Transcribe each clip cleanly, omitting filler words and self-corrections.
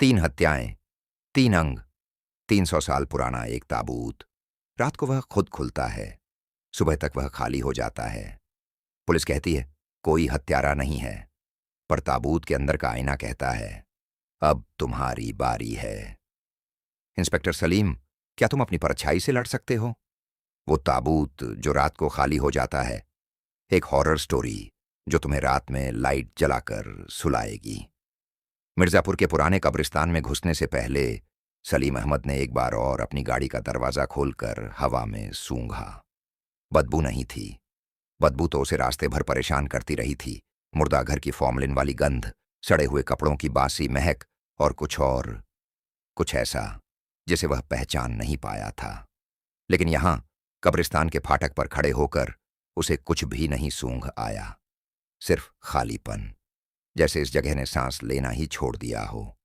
3 हत्याएं, 3 अंग, 300 साल पुराना एक ताबूत। रात को वह खुद खुलता है, सुबह तक वह खाली हो जाता है। पुलिस कहती है कोई हत्यारा नहीं है, पर ताबूत के अंदर का आईना कहता है अब तुम्हारी बारी है। इंस्पेक्टर सलीम, क्या तुम अपनी परछाई से लड़ सकते हो? वो ताबूत जो रात को खाली हो जाता है, एक हॉरर स्टोरी जो तुम्हें रात में लाइट जलाकर सुलाएगी। मिर्जापुर के पुराने कब्रिस्तान में घुसने से पहले सलीम अहमद ने एक बार और अपनी गाड़ी का दरवाजा खोलकर हवा में सूंघा। बदबू नहीं थी। बदबू तो उसे रास्ते भर परेशान करती रही थी। मुर्दा घर की फॉर्मलिन वाली गंध, सड़े हुए कपड़ों की बासी महक और कुछ ऐसा जिसे वह पहचान नहीं पाया था। लेकिन यहां कब्रिस्तान के फाटक पर खड़े होकर उसे कुछ भी नहीं सूंघ आया, सिर्फ खालीपन, जैसे इस जगह ने सांस लेना ही छोड़ दिया हो।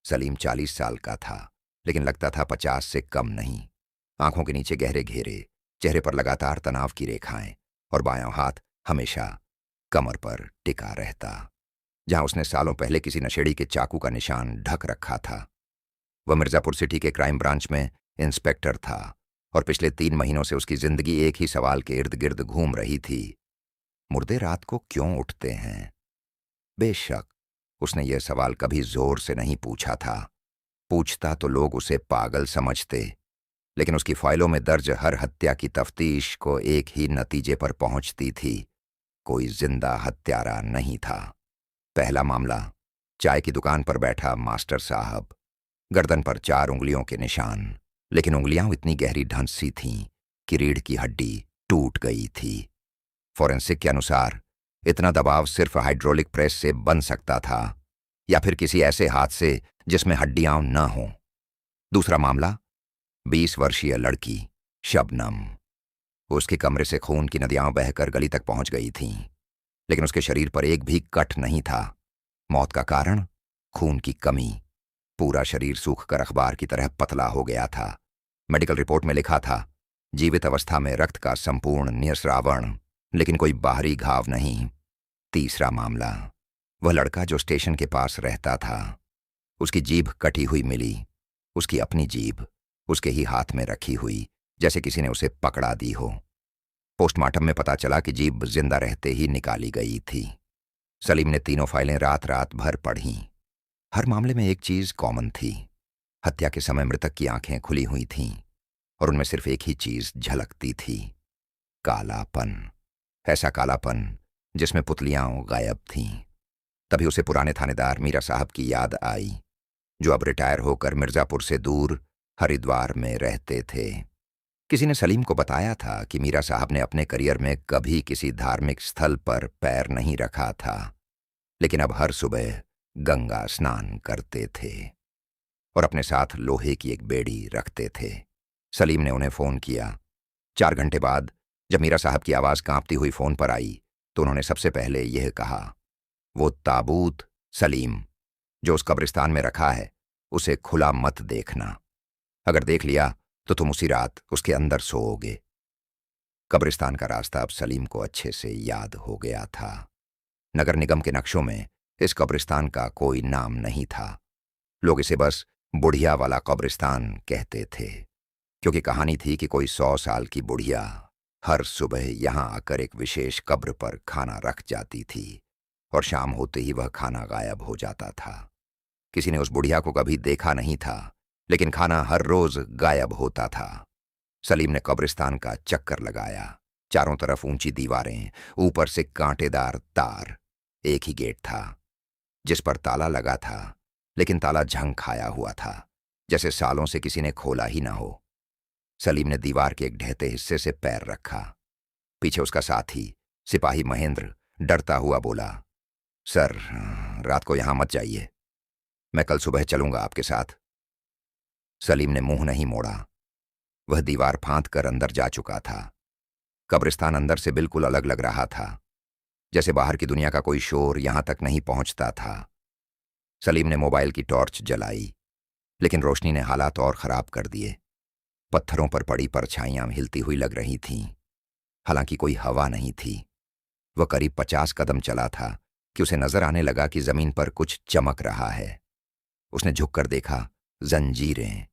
सलीम 40 साल का था, लेकिन लगता था 50 से कम नहीं। आंखों के नीचे गहरे घेरे, चेहरे पर लगातार तनाव की रेखाएं, और बायां हाथ हमेशा कमर पर टिका रहता, जहां उसने सालों पहले किसी नशेड़ी के चाकू का निशान ढक रखा था। वह मिर्जापुर सिटी के क्राइम ब्रांच में इंस्पेक्टर था, और पिछले 3 महीनों से उसकी जिंदगी एक ही सवाल के इर्द गिर्द घूम रही थी, मुर्दे रात को क्यों उठते हैं? बेशक उसने यह सवाल कभी जोर से नहीं पूछा था। पूछता तो लोग उसे पागल समझते, लेकिन उसकी फाइलों में दर्ज हर हत्या की तफ्तीश को एक ही नतीजे पर पहुंचती थी, कोई जिंदा हत्यारा नहीं था। पहला मामला, चाय की दुकान पर बैठा मास्टर साहब, गर्दन पर 4 उंगलियों के निशान, लेकिन उंगलियां इतनी गहरी ढंसी थीं कि रीढ़ की हड्डी टूट गई थी। फॉरेंसिक के अनुसार इतना दबाव सिर्फ हाइड्रोलिक प्रेस से बन सकता था, या फिर किसी ऐसे हाथ से जिसमें हड्डियां न हों। दूसरा मामला, 20 वर्षीय लड़की शबनम। उसके कमरे से खून की नदियां बहकर गली तक पहुंच गई थीं, लेकिन उसके शरीर पर एक भी कट नहीं था। मौत का कारण खून की कमी। पूरा शरीर सूखकर अखबार की तरह पतला हो गया था। मेडिकल रिपोर्ट में लिखा था जीवित अवस्था में रक्त का संपूर्ण निस्रावण, लेकिन कोई बाहरी घाव नहीं। तीसरा मामला, वह लड़का जो स्टेशन के पास रहता था, उसकी जीभ कटी हुई मिली, उसकी अपनी जीभ उसके ही हाथ में रखी हुई, जैसे किसी ने उसे पकड़ा दी हो। पोस्टमार्टम में पता चला कि जीभ जिंदा रहते ही निकाली गई थी। सलीम ने तीनों फाइलें रात रात भर पढ़ीं। हर मामले में एक चीज कॉमन थी। हत्या के समय मृतक की आंखें खुली हुई थीं, और उनमें सिर्फ एक ही चीज झलकती थी, कालापन। ऐसा कालापन जिसमें पुतलियां गायब थीं। तभी उसे पुराने थानेदार मीरा साहब की याद आई, जो अब रिटायर होकर मिर्जापुर से दूर हरिद्वार में रहते थे। किसी ने सलीम को बताया था कि मीरा साहब ने अपने करियर में कभी किसी धार्मिक स्थल पर पैर नहीं रखा था, लेकिन अब हर सुबह गंगा स्नान करते थे और अपने साथ लोहे की एक बेड़ी रखते थे। सलीम ने उन्हें फोन किया। 4 घंटे बाद जब मीरा साहब की आवाज कांपती हुई फोन पर आई, तो उन्होंने सबसे पहले यह कहा, वो ताबूत सलीम जो उस कब्रिस्तान में रखा है, उसे खुला मत देखना। अगर देख लिया तो तुम उसी रात उसके अंदर सोओगे। कब्रिस्तान का रास्ता अब सलीम को अच्छे से याद हो गया था। नगर निगम के नक्शों में इस कब्रिस्तान का कोई नाम नहीं था। लोग इसे बस बुढ़िया वाला कब्रिस्तान कहते थे, क्योंकि कहानी थी कि कोई 100 साल की बुढ़िया हर सुबह यहां आकर एक विशेष कब्र पर खाना रख जाती थी, और शाम होते ही वह खाना गायब हो जाता था। किसी ने उस बुढ़िया को कभी देखा नहीं था, लेकिन खाना हर रोज गायब होता था। सलीम ने कब्रिस्तान का चक्कर लगाया। चारों तरफ ऊंची दीवारें, ऊपर से कांटेदार तार। एक ही गेट था जिस पर ताला लगा था, लेकिन ताला झंग खाया हुआ था, जैसे सालों से किसी ने खोला ही ना हो। सलीम ने दीवार के एक ढहते हिस्से से पैर रखा। पीछे उसका साथी सिपाही महेंद्र डरता हुआ बोला, सर, रात को यहां मत जाइए, मैं कल सुबह चलूंगा आपके साथ। सलीम ने मुंह नहीं मोड़ा। वह दीवार फांद कर अंदर जा चुका था। कब्रिस्तान अंदर से बिल्कुल अलग लग रहा था, जैसे बाहर की दुनिया का कोई शोर यहां तक नहीं पहुंचता था। सलीम ने मोबाइल की टॉर्च जलाई, लेकिन रोशनी ने हालात और खराब कर दिए। पत्थरों पर पड़ी परछाइयां हिलती हुई लग रही थीं, हालांकि कोई हवा नहीं थी। वह करीब 50 कदम चला था कि उसे नजर आने लगा कि जमीन पर कुछ चमक रहा है। उसने झुककर देखा, जंजीरें,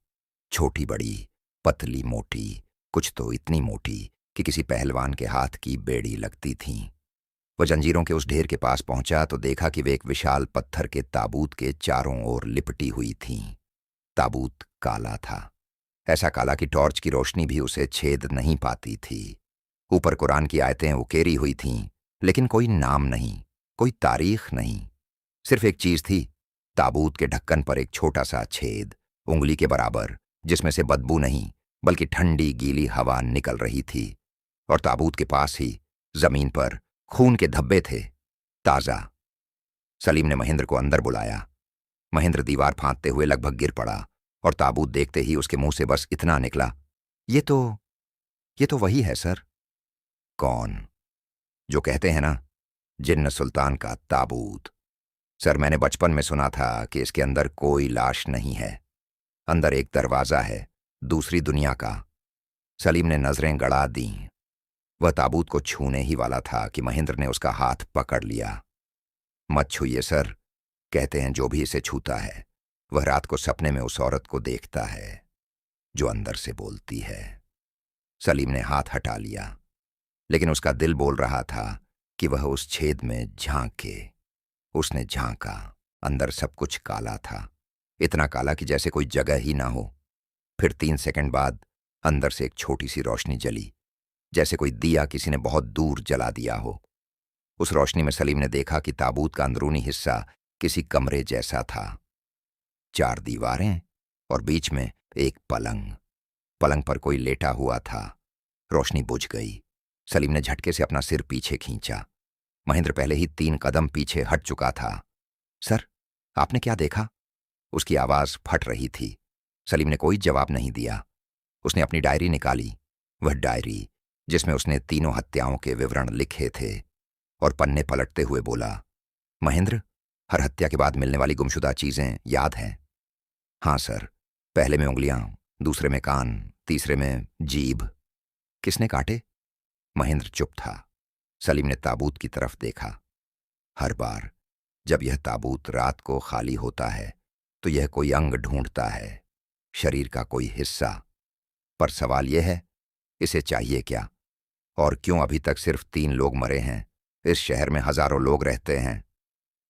छोटी बड़ी, पतली मोटी, कुछ तो इतनी मोटी कि किसी पहलवान के हाथ की बेड़ी लगती थीं। वह जंजीरों के उस ढेर के पास पहुंचा तो देखा कि वे एक विशाल पत्थर के ताबूत के चारों ओर लिपटी हुई थीं। ताबूत काला था, ऐसा काला कि टॉर्च की रोशनी भी उसे छेद नहीं पाती थी। ऊपर कुरान की आयतें उकेरी हुई थीं, लेकिन कोई नाम नहीं, कोई तारीख नहीं। सिर्फ एक चीज थी, ताबूत के ढक्कन पर एक छोटा सा छेद, उंगली के बराबर, जिसमें से बदबू नहीं बल्कि ठंडी गीली हवा निकल रही थी। और ताबूत के पास ही जमीन पर खून के धब्बे थे, ताजा। सलीम ने महेंद्र को अंदर बुलाया। महेंद्र दीवार फांदते हुए लगभग गिर पड़ा और ताबूत देखते ही उसके मुंह से बस इतना निकला, ये तो वही है सर। कौन? जो कहते हैं ना, जिन्न सुल्तान का ताबूत। सर, मैंने बचपन में सुना था कि इसके अंदर कोई लाश नहीं है, अंदर एक दरवाजा है, दूसरी दुनिया का। सलीम ने नजरें गड़ा दी। वह ताबूत को छूने ही वाला था कि महेंद्र ने उसका हाथ पकड़ लिया। मत छूइए सर, कहते हैं जो भी इसे छूता है वह रात को सपने में उस औरत को देखता है जो अंदर से बोलती है। सलीम ने हाथ हटा लिया, लेकिन उसका दिल बोल रहा था कि वह उस छेद में झांके। उसने झांका, अंदर सब कुछ काला था, इतना काला कि जैसे कोई जगह ही ना हो। फिर 3 सेकंड बाद अंदर से एक छोटी सी रोशनी जली, जैसे कोई दिया किसी ने बहुत दूर जला दिया हो। उस रोशनी में सलीम ने देखा कि ताबूत का अंदरूनी हिस्सा किसी कमरे जैसा था। 4 दीवारें और बीच में एक पलंग। पलंग पर कोई लेटा हुआ था। रोशनी बुझ गई। सलीम ने झटके से अपना सिर पीछे खींचा। महेंद्र पहले ही 3 कदम पीछे हट चुका था। सर, आपने क्या देखा? उसकी आवाज फट रही थी। सलीम ने कोई जवाब नहीं दिया। उसने अपनी डायरी निकाली, वह डायरी जिसमें उसने तीनों हत्याओं के विवरण लिखे थे, और पन्ने पलटते हुए बोला, महेंद्र, हर हत्या के बाद मिलने वाली गुमशुदा चीजें याद हैं? हाँ सर, पहले में उंगलियां, दूसरे में कान, तीसरे में जीभ। किसने काटे? महेंद्र चुप था। सलीम ने ताबूत की तरफ देखा। हर बार जब यह ताबूत रात को खाली होता है तो यह कोई अंग ढूंढता है, शरीर का कोई हिस्सा। पर सवाल यह है, इसे चाहिए क्या? और क्यों अभी तक सिर्फ 3 लोग मरे हैं? इस शहर में हजारों लोग रहते हैं।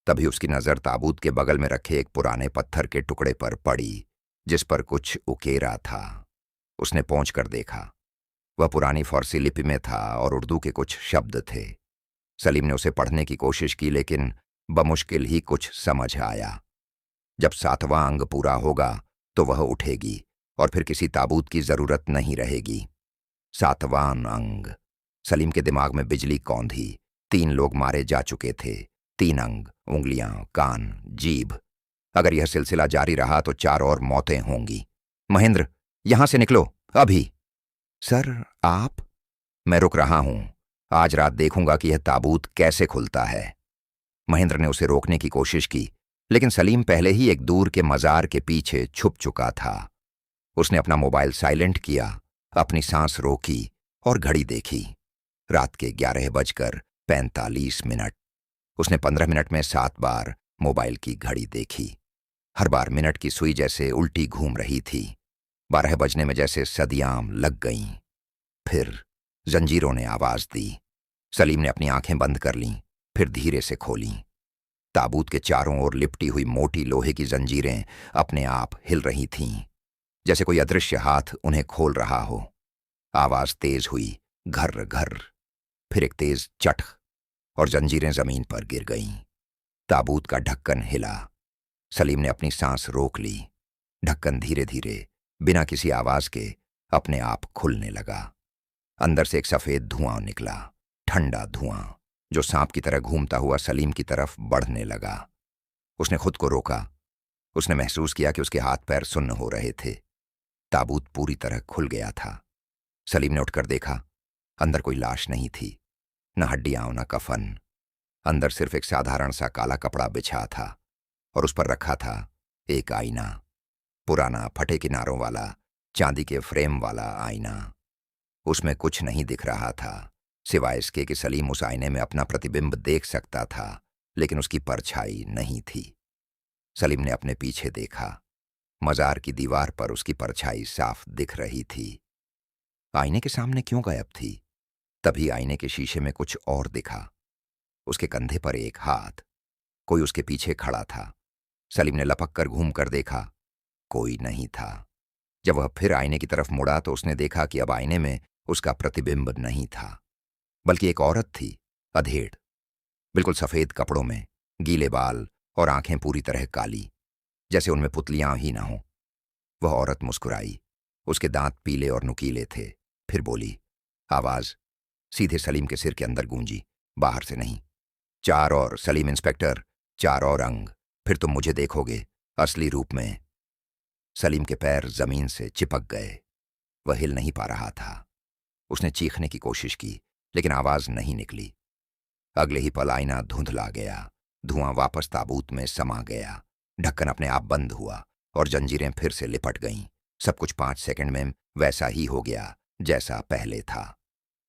तभी उसकी नजर ताबूत के बगल में रखे एक पुराने पत्थर के टुकड़े पर पड़ी, जिस पर कुछ उकेरा था। उसने पहुंच कर देखा। वह पुरानी फारसी लिपि में था और उर्दू के कुछ शब्द थे। सलीम ने उसे पढ़ने की कोशिश की, लेकिन बमुश्किल ही कुछ समझ आया। जब 7वां अंग पूरा होगा तो वह उठेगी और फिर किसी ताबूत की जरूरत नहीं रहेगी। 7वां अंग। सलीम के दिमाग में बिजली कौंधी। 3 लोग मारे जा चुके थे। 3 अंग, उंगलियां, कान, जीभ। अगर यह सिलसिला जारी रहा तो 4 और मौतें होंगी। महेंद्र, यहां से निकलो, अभी। सर, आप? मैं रुक रहा हूं। आज रात देखूंगा कि यह ताबूत कैसे खुलता है। महेंद्र ने उसे रोकने की कोशिश की, लेकिन सलीम पहले ही एक दूर के मजार के पीछे छुप चुका था। उसने अपना मोबाइल साइलेंट किया, अपनी सांस रोकी और घड़ी देखी। रात के 11:45। उसने 15 मिनट में 7 बार मोबाइल की घड़ी देखी। हर बार मिनट की सुई जैसे उल्टी घूम रही थी। 12 बजने में जैसे सदियां लग गईं। फिर जंजीरों ने आवाज दी। सलीम ने अपनी आंखें बंद कर लीं, फिर धीरे से खोलीं। ताबूत के चारों ओर लिपटी हुई मोटी लोहे की जंजीरें अपने आप हिल रही थीं, जैसे कोई अदृश्य हाथ उन्हें खोल रहा हो। आवाज तेज हुई, घर घर। फिर एक तेज चट और जंजीरें जमीन पर गिर गईं। ताबूत का ढक्कन हिला। सलीम ने अपनी सांस रोक ली। ढक्कन धीरे धीरे, बिना किसी आवाज के, अपने आप खुलने लगा। अंदर से एक सफेद धुआं निकला, ठंडा धुआं, जो सांप की तरह घूमता हुआ सलीम की तरफ बढ़ने लगा। उसने खुद को रोका। उसने महसूस किया कि उसके हाथ पैर सुन्न हो रहे थे। ताबूत पूरी तरह खुल गया था। सलीम ने उठकर देखा। अंदर कोई लाश नहीं थी, न हड्डियां न कफन। अंदर सिर्फ एक साधारण सा काला कपड़ा बिछा था, और उस पर रखा था एक आईना। पुराना, फटे किनारों वाला, चांदी के फ्रेम वाला आईना। उसमें कुछ नहीं दिख रहा था, सिवाय इसके कि सलीम उस आईने में अपना प्रतिबिंब देख सकता था, लेकिन उसकी परछाई नहीं थी। सलीम ने अपने पीछे देखा। मजार की दीवार पर उसकी परछाई साफ दिख रही थी। आईने के सामने क्यों गायब थी? तभी आईने के शीशे में कुछ और दिखा। उसके कंधे पर एक हाथ। कोई उसके पीछे खड़ा था। सलीम ने लपक कर घूम कर देखा, कोई नहीं था। जब वह फिर आईने की तरफ मुड़ा तो उसने देखा कि अब आईने में उसका प्रतिबिंब नहीं था, बल्कि एक औरत थी, अधेड़, बिल्कुल सफेद कपड़ों में, गीले बाल और आंखें पूरी तरह काली, जैसे उनमें पुतलियां ही ना हों। वह औरत मुस्कुराई। उसके दांत पीले और नुकीले थे। फिर बोली। आवाज सीधे सलीम के सिर के अंदर गूंजी, बाहर से नहीं। 4 और सलीम इंस्पेक्टर, 4 और अंग, फिर तुम मुझे देखोगे असली रूप में। सलीम के पैर जमीन से चिपक गए। वह हिल नहीं पा रहा था। उसने चीखने की कोशिश की, लेकिन आवाज नहीं निकली। अगले ही पल आईना धुंधला गया। धुआं वापस ताबूत में समा गया। ढक्कन अपने आप बंद हुआ और जंजीरें फिर से लिपट गईं। सब कुछ 5 सेकंड में वैसा ही हो गया जैसा पहले था।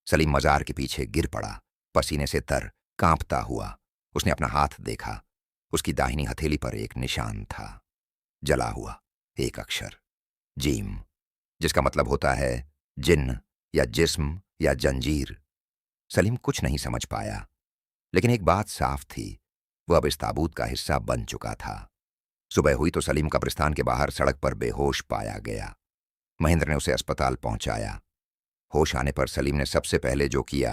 सलीम मजार के पीछे गिर पड़ा, पसीने से तर, कांपता हुआ। उसने अपना हाथ देखा। उसकी दाहिनी हथेली पर एक निशान था, जला हुआ, एक अक्षर, जीम, जिसका मतलब होता है जिन्न या जिस्म या जंजीर। सलीम कुछ नहीं समझ पाया, लेकिन एक बात साफ थी, वह अब इस ताबूत का हिस्सा बन चुका था। सुबह हुई तो सलीम कब्रिस्तान के बाहर सड़क पर बेहोश पाया गया। महेंद्र ने उसे अस्पताल पहुंचाया। होश आने पर सलीम ने सबसे पहले जो किया,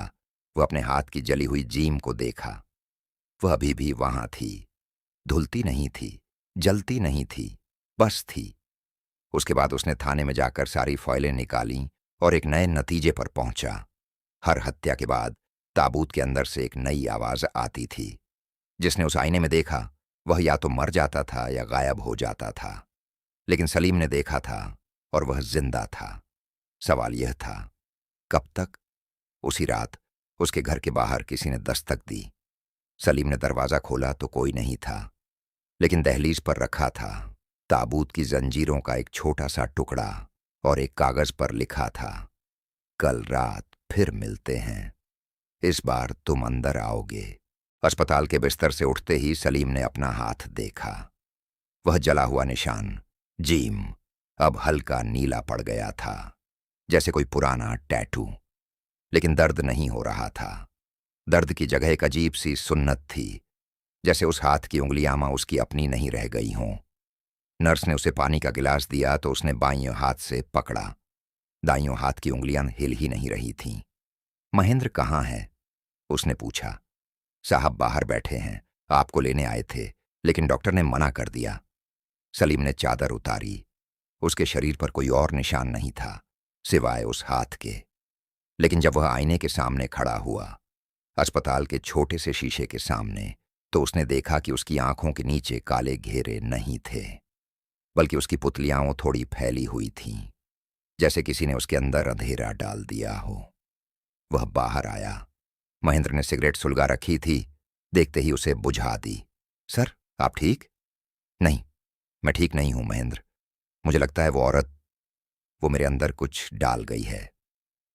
वह अपने हाथ की जली हुई जीम को देखा। वह अभी भी वहां थी, धुलती नहीं थी, जलती नहीं थी, बस थी। उसके बाद उसने थाने में जाकर सारी फाइलें निकालीं और एक नए नतीजे पर पहुंचा। हर हत्या के बाद ताबूत के अंदर से एक नई आवाज आती थी। जिसने उस आईने में देखा, वह या तो मर जाता था या गायब हो जाता था। लेकिन सलीम ने देखा था और वह जिंदा था। सवाल यह था, कब तक? उसी रात उसके घर के बाहर किसी ने दस्तक दी। सलीम ने दरवाजा खोला तो कोई नहीं था, लेकिन दहलीज पर रखा था ताबूत की जंजीरों का एक छोटा सा टुकड़ा और एक कागज पर लिखा था, कल रात फिर मिलते हैं, इस बार तुम अंदर आओगे। अस्पताल के बिस्तर से उठते ही सलीम ने अपना हाथ देखा। वह जला हुआ निशान, जीम, अब हल्का नीला पड़ गया था, जैसे कोई पुराना टैटू। लेकिन दर्द नहीं हो रहा था। दर्द की जगह एक अजीब सी सुन्नत थी, जैसे उस हाथ की उंगलियां उसकी अपनी नहीं रह गई हों। नर्स ने उसे पानी का गिलास दिया तो उसने बाईं हाथ से पकड़ा। दाईं हाथ की उंगलियां हिल ही नहीं रही थीं। महेंद्र कहाँ है? उसने पूछा। साहब बाहर बैठे हैं, आपको लेने आए थे, लेकिन डॉक्टर ने मना कर दिया। सलीम ने चादर उतारी। उसके शरीर पर कोई और निशान नहीं था सिवाय उस हाथ के। लेकिन जब वह आईने के सामने खड़ा हुआ, अस्पताल के छोटे से शीशे के सामने, तो उसने देखा कि उसकी आंखों के नीचे काले घेरे नहीं थे, बल्कि उसकी पुतलियां थोड़ी फैली हुई थीं, जैसे किसी ने उसके अंदर अंधेरा डाल दिया हो। वह बाहर आया। महेंद्र ने सिगरेट सुलगा रखी थी, देखते ही उसे बुझा दी। सर, आप ठीक? नहीं, मैं ठीक नहीं हूं महेंद्र। मुझे लगता है वो औरत, वो मेरे अंदर कुछ डाल गई है।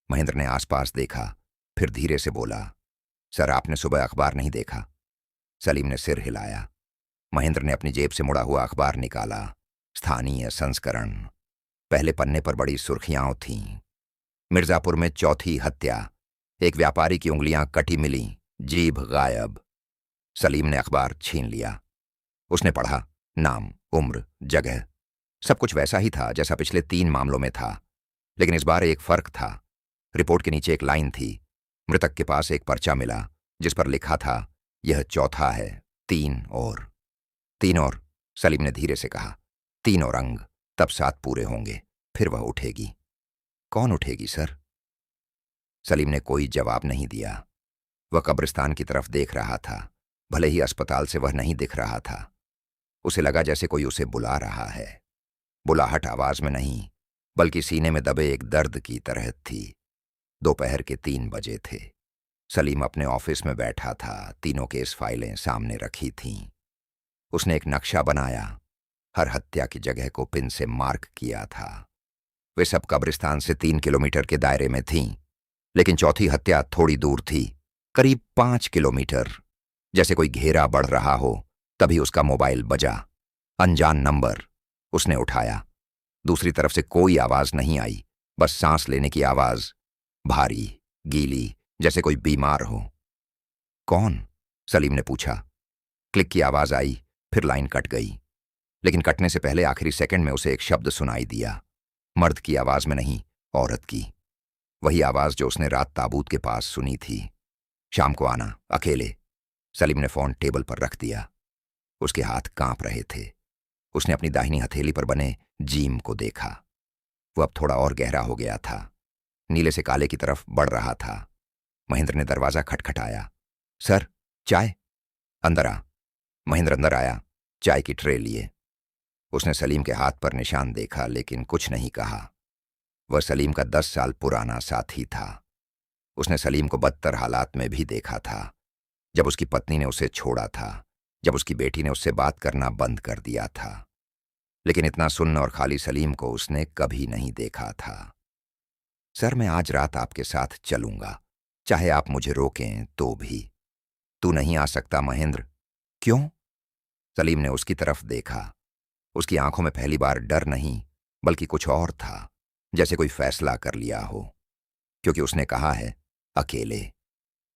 महेंद्र ने आसपास देखा, फिर धीरे से बोला, सर आपने सुबह अखबार नहीं देखा? सलीम ने सिर हिलाया। महेंद्र ने अपनी जेब से मुड़ा हुआ अखबार निकाला। स्थानीय संस्करण। पहले पन्ने पर बड़ी सुर्खियां थीं। मिर्जापुर में चौथी हत्या, एक व्यापारी की उंगलियां कटी मिली, जीभ गायब। सलीम ने अखबार छीन लिया। उसने पढ़ा, नाम, उम्र, जगह, सब कुछ वैसा ही था जैसा पिछले 3 मामलों में था, लेकिन इस बार एक फर्क था। रिपोर्ट के नीचे एक लाइन थी, मृतक के पास एक पर्चा मिला जिस पर लिखा था, यह चौथा है, 3 और। 3 और, सलीम ने धीरे से कहा, 3 और अंग, तब 7 पूरे होंगे, फिर वह उठेगी। कौन उठेगी सर? सलीम ने कोई जवाब नहीं दिया। वह कब्रिस्तान की तरफ देख रहा था, भले ही अस्पताल से वह नहीं दिख रहा था। उसे लगा जैसे कोई उसे बुला रहा है। बुलाहट आवाज में नहीं, बल्कि सीने में दबे एक दर्द की तरह थी। दोपहर के 3 बजे थे। सलीम अपने ऑफिस में बैठा था, तीनों केस फाइलें सामने रखी थीं। उसने एक नक्शा बनाया, हर हत्या की जगह को पिन से मार्क किया था। वे सब कब्रिस्तान से 3 किलोमीटर के दायरे में थीं, लेकिन चौथी हत्या थोड़ी दूर थी, करीब 5 किलोमीटर। जैसे कोई घेरा बढ़ रहा हो, तभी उसका मोबाइल बजा। अनजान नंबर। उसने उठाया। दूसरी तरफ से कोई आवाज नहीं आई, बस सांस लेने की आवाज, भारी, गीली, जैसे कोई बीमार हो। कौन? सलीम ने पूछा। क्लिक की आवाज आई, फिर लाइन कट गई। लेकिन कटने से पहले आखिरी सेकंड में उसे एक शब्द सुनाई दिया। मर्द की आवाज में नहीं, औरत की। वही आवाज जो उसने रात ताबूत के पास सुनी थी। शाम को आना, अकेले। सलीम ने फोन टेबल पर रख दिया। उसके हाथ कांप रहे थे। उसने अपनी दाहिनी हथेली पर बने जीम को देखा। वो अब थोड़ा और गहरा हो गया था, नीले से काले की तरफ बढ़ रहा था। महेंद्र ने दरवाजा खटखटाया। सर, चाय? अंदर आ। महेंद्र अंदर आया, चाय की ट्रे लिए। उसने सलीम के हाथ पर निशान देखा, लेकिन कुछ नहीं कहा। वह सलीम का 10 साल पुराना साथी था। उसने सलीम को बदतर हालात में भी देखा था, जब उसकी पत्नी ने उसे छोड़ा था, जब उसकी बेटी ने उससे बात करना बंद कर दिया था। लेकिन इतना सुन्न और खाली सलीम को उसने कभी नहीं देखा था। सर, मैं आज रात आपके साथ चलूंगा, चाहे आप मुझे रोकें तो भी। तू नहीं आ सकता महेंद्र। क्यों? सलीम ने उसकी तरफ देखा। उसकी आंखों में पहली बार डर नहीं, बल्कि कुछ और था, जैसे कोई फैसला कर लिया हो। क्योंकि उसने कहा है, अकेले,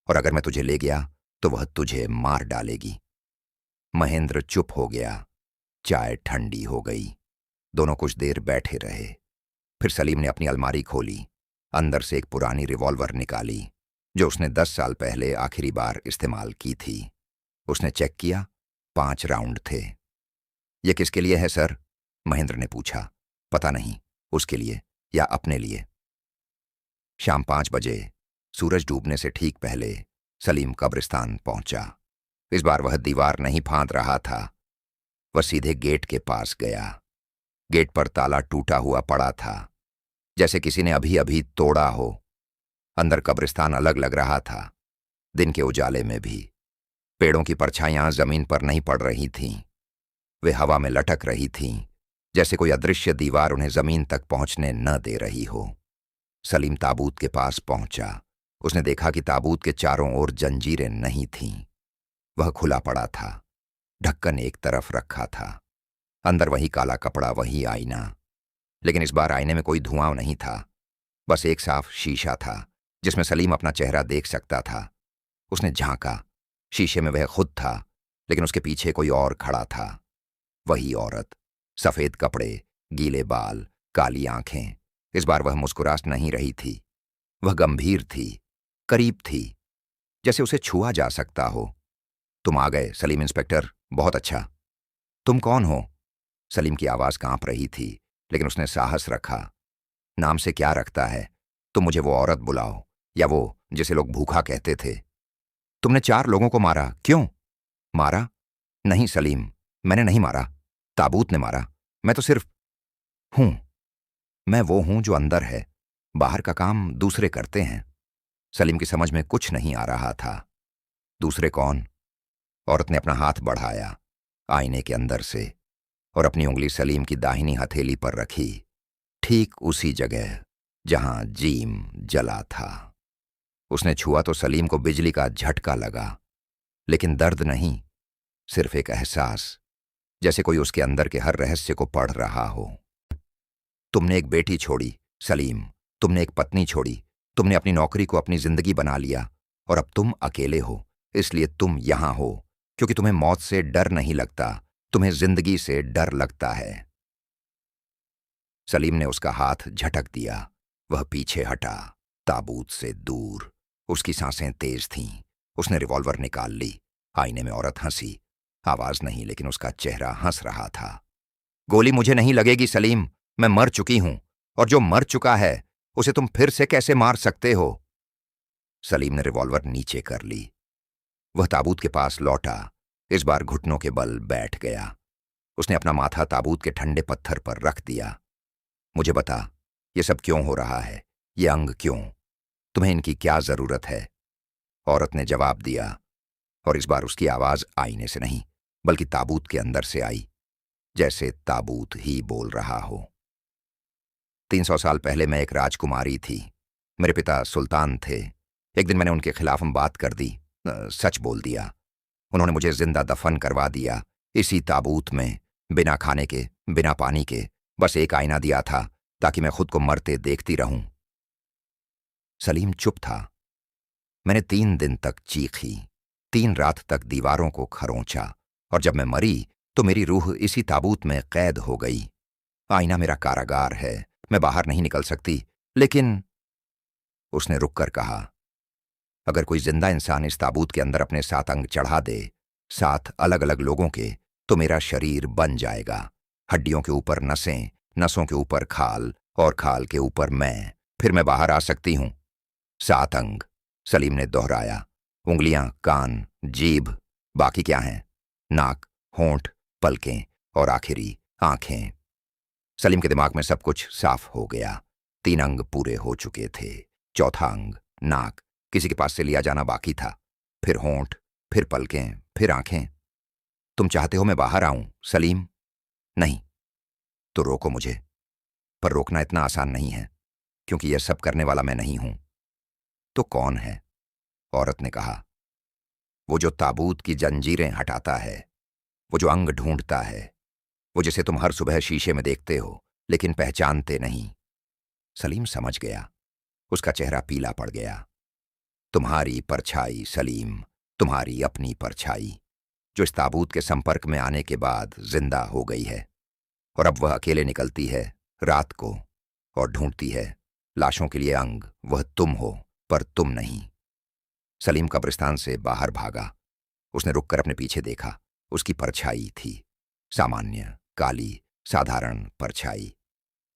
और अगर मैं तुझे ले गया तो वह तुझे मार डालेगी। महेंद्र चुप हो गया। चाय ठंडी हो गई। दोनों कुछ देर बैठे रहे। फिर सलीम ने अपनी अलमारी खोली। अंदर से एक पुरानी रिवॉल्वर निकाली, जो उसने 10 साल पहले आखिरी बार इस्तेमाल की थी। उसने चेक किया, 5 राउंड थे। ये किसके लिए है सर? महेंद्र ने पूछा। पता नहीं, उसके लिए या अपने लिए। शाम 5 बजे, सूरज डूबने से ठीक पहले, सलीम कब्रिस्तान पहुंचा। इस बार वह दीवार नहीं फांद रहा था। वह सीधे गेट के पास गया। गेट पर ताला टूटा हुआ पड़ा था, जैसे किसी ने अभी अभी तोड़ा हो। अंदर कब्रिस्तान अलग लग रहा था, दिन के उजाले में भी। पेड़ों की परछाइयां जमीन पर नहीं पड़ रही थीं। वे हवा में लटक रही थीं, जैसे कोई अदृश्य दीवार उन्हें जमीन तक पहुंचने न दे रही हो। सलीम ताबूत के पास पहुंचा। उसने देखा कि ताबूत के चारों ओर जंजीरें नहीं थीं। वह खुला पड़ा था। ढक्कन एक तरफ रखा था। अंदर वही काला कपड़ा, वही आईना। लेकिन इस बार आईने में कोई धुआं नहीं था, बस एक साफ शीशा था, जिसमें सलीम अपना चेहरा देख सकता था। उसने झांका। शीशे में वह खुद था, लेकिन उसके पीछे कोई और खड़ा था। वही औरत, सफेद कपड़े, गीले बाल, काली आंखें। इस बार वह मुस्कुरा नहीं रही थी। वह गंभीर थी, करीब थी, जैसे उसे छुआ जा सकता हो। तुम आ गए सलीम इंस्पेक्टर, बहुत अच्छा। तुम कौन हो? सलीम की आवाज कांप रही थी, लेकिन उसने साहस रखा। नाम से क्या रखता है? तुम मुझे वो औरत बुलाओ, या वो जिसे लोग भूखा कहते थे। तुमने 4 लोगों को मारा, क्यों? मारा? नहीं सलीम, मैंने नहीं मारा। ताबूत ने मारा। मैं तो सिर्फ हूं। मैं वो हूं जो अंदर है। बाहर का काम दूसरे करते हैं। सलीम की समझ में कुछ नहीं आ रहा था। दूसरे कौन? औरत ने अपना हाथ बढ़ाया आईने के अंदर से, और अपनी उंगली सलीम की दाहिनी हथेली पर रखी, ठीक उसी जगह जहां जीम जला था। उसने छुआ तो सलीम को बिजली का झटका लगा, लेकिन दर्द नहीं, सिर्फ एक एहसास, जैसे कोई उसके अंदर के हर रहस्य को पढ़ रहा हो। तुमने एक बेटी छोड़ी सलीम, तुमने एक पत्नी छोड़ी, तुमने अपनी नौकरी को अपनी जिंदगी बना लिया, और अब तुम अकेले हो। इसलिए तुम यहां हो, क्योंकि तुम्हें मौत से डर नहीं लगता, तुम्हें जिंदगी से डर लगता है। सलीम ने उसका हाथ झटक दिया। वह पीछे हटा, ताबूत से दूर। उसकी सांसें तेज थीं। उसने रिवॉल्वर निकाल ली। आईने में औरत हंसी। आवाज नहीं, लेकिन उसका चेहरा हंस रहा था। गोली मुझे नहीं लगेगी सलीम, मैं मर चुकी हूं, और जो मर चुका है उसे तुम फिर से कैसे मार सकते हो? सलीम ने रिवॉल्वर नीचे कर ली। वह ताबूत के पास लौटा। इस बार घुटनों के बल बैठ गया। उसने अपना माथा ताबूत के ठंडे पत्थर पर रख दिया। मुझे बता, ये सब क्यों हो रहा है? ये अंग क्यों? तुम्हें इनकी क्या जरूरत है? औरत ने जवाब दिया, और इस बार उसकी आवाज आईने से नहीं, बल्कि ताबूत के अंदर से आई, जैसे ताबूत ही बोल रहा हो। 300 साल पहले मैं एक राजकुमारी थी। मेरे पिता सुल्तान थे। एक दिन मैंने उनके खिलाफ बात कर दी, सच बोल दिया। उन्होंने मुझे जिंदा दफन करवा दिया, इसी ताबूत में, बिना खाने के, बिना पानी के, बस एक आईना दिया था ताकि मैं खुद को मरते देखती रहूं। सलीम चुप था। मैंने 3 दिन तक चीखी, 3 रात तक दीवारों को खरोंचा, और जब मैं मरी तो मेरी रूह इसी ताबूत में कैद हो गई। आईना मेरा कारागार है, मैं बाहर नहीं निकल सकती। लेकिन उसने रुककर कहा, अगर कोई जिंदा इंसान इस ताबूत के अंदर अपने 7 अंग चढ़ा दे, 7 अलग अलग लोगों के, तो मेरा शरीर बन जाएगा। हड्डियों के ऊपर नसें, नसों के ऊपर खाल, और खाल के ऊपर मैं। फिर मैं बाहर आ सकती हूं। 7 अंग, सलीम ने दोहराया। उंगलियां, कान, जीभ, बाकी क्या हैं? नाक, होंठ, पलकें, और आखिरी आंखें। सलीम के दिमाग में सब कुछ साफ हो गया। 3 अंग पूरे हो चुके थे। चौथा अंग, नाक, किसी के पास से लिया जाना बाकी था। फिर होंठ, फिर पलकें, फिर आंखें। तुम चाहते हो मैं बाहर आऊं, सलीम? नहीं। तो रोको मुझे। पर रोकना इतना आसान नहीं है, क्योंकि यह सब करने वाला मैं नहीं हूं। तो कौन है? औरत ने कहा। वो जो ताबूत की जंजीरें हटाता है, वो जो अंग ढूंढता है, वो जिसे तुम हर सुबह शीशे में देखते हो लेकिन पहचानते नहीं। सलीम समझ गया। उसका चेहरा पीला पड़ गया। तुम्हारी परछाई सलीम, तुम्हारी अपनी परछाई, जो इस ताबूत के संपर्क में आने के बाद जिंदा हो गई है। और अब वह अकेले निकलती है रात को और ढूंढती है लाशों के लिए अंग। वह तुम हो, पर तुम नहीं। सलीम कब्रिस्तान से बाहर भागा। उसने रुककर अपने पीछे देखा। उसकी परछाई थी, सामान्य, काली, साधारण परछाई।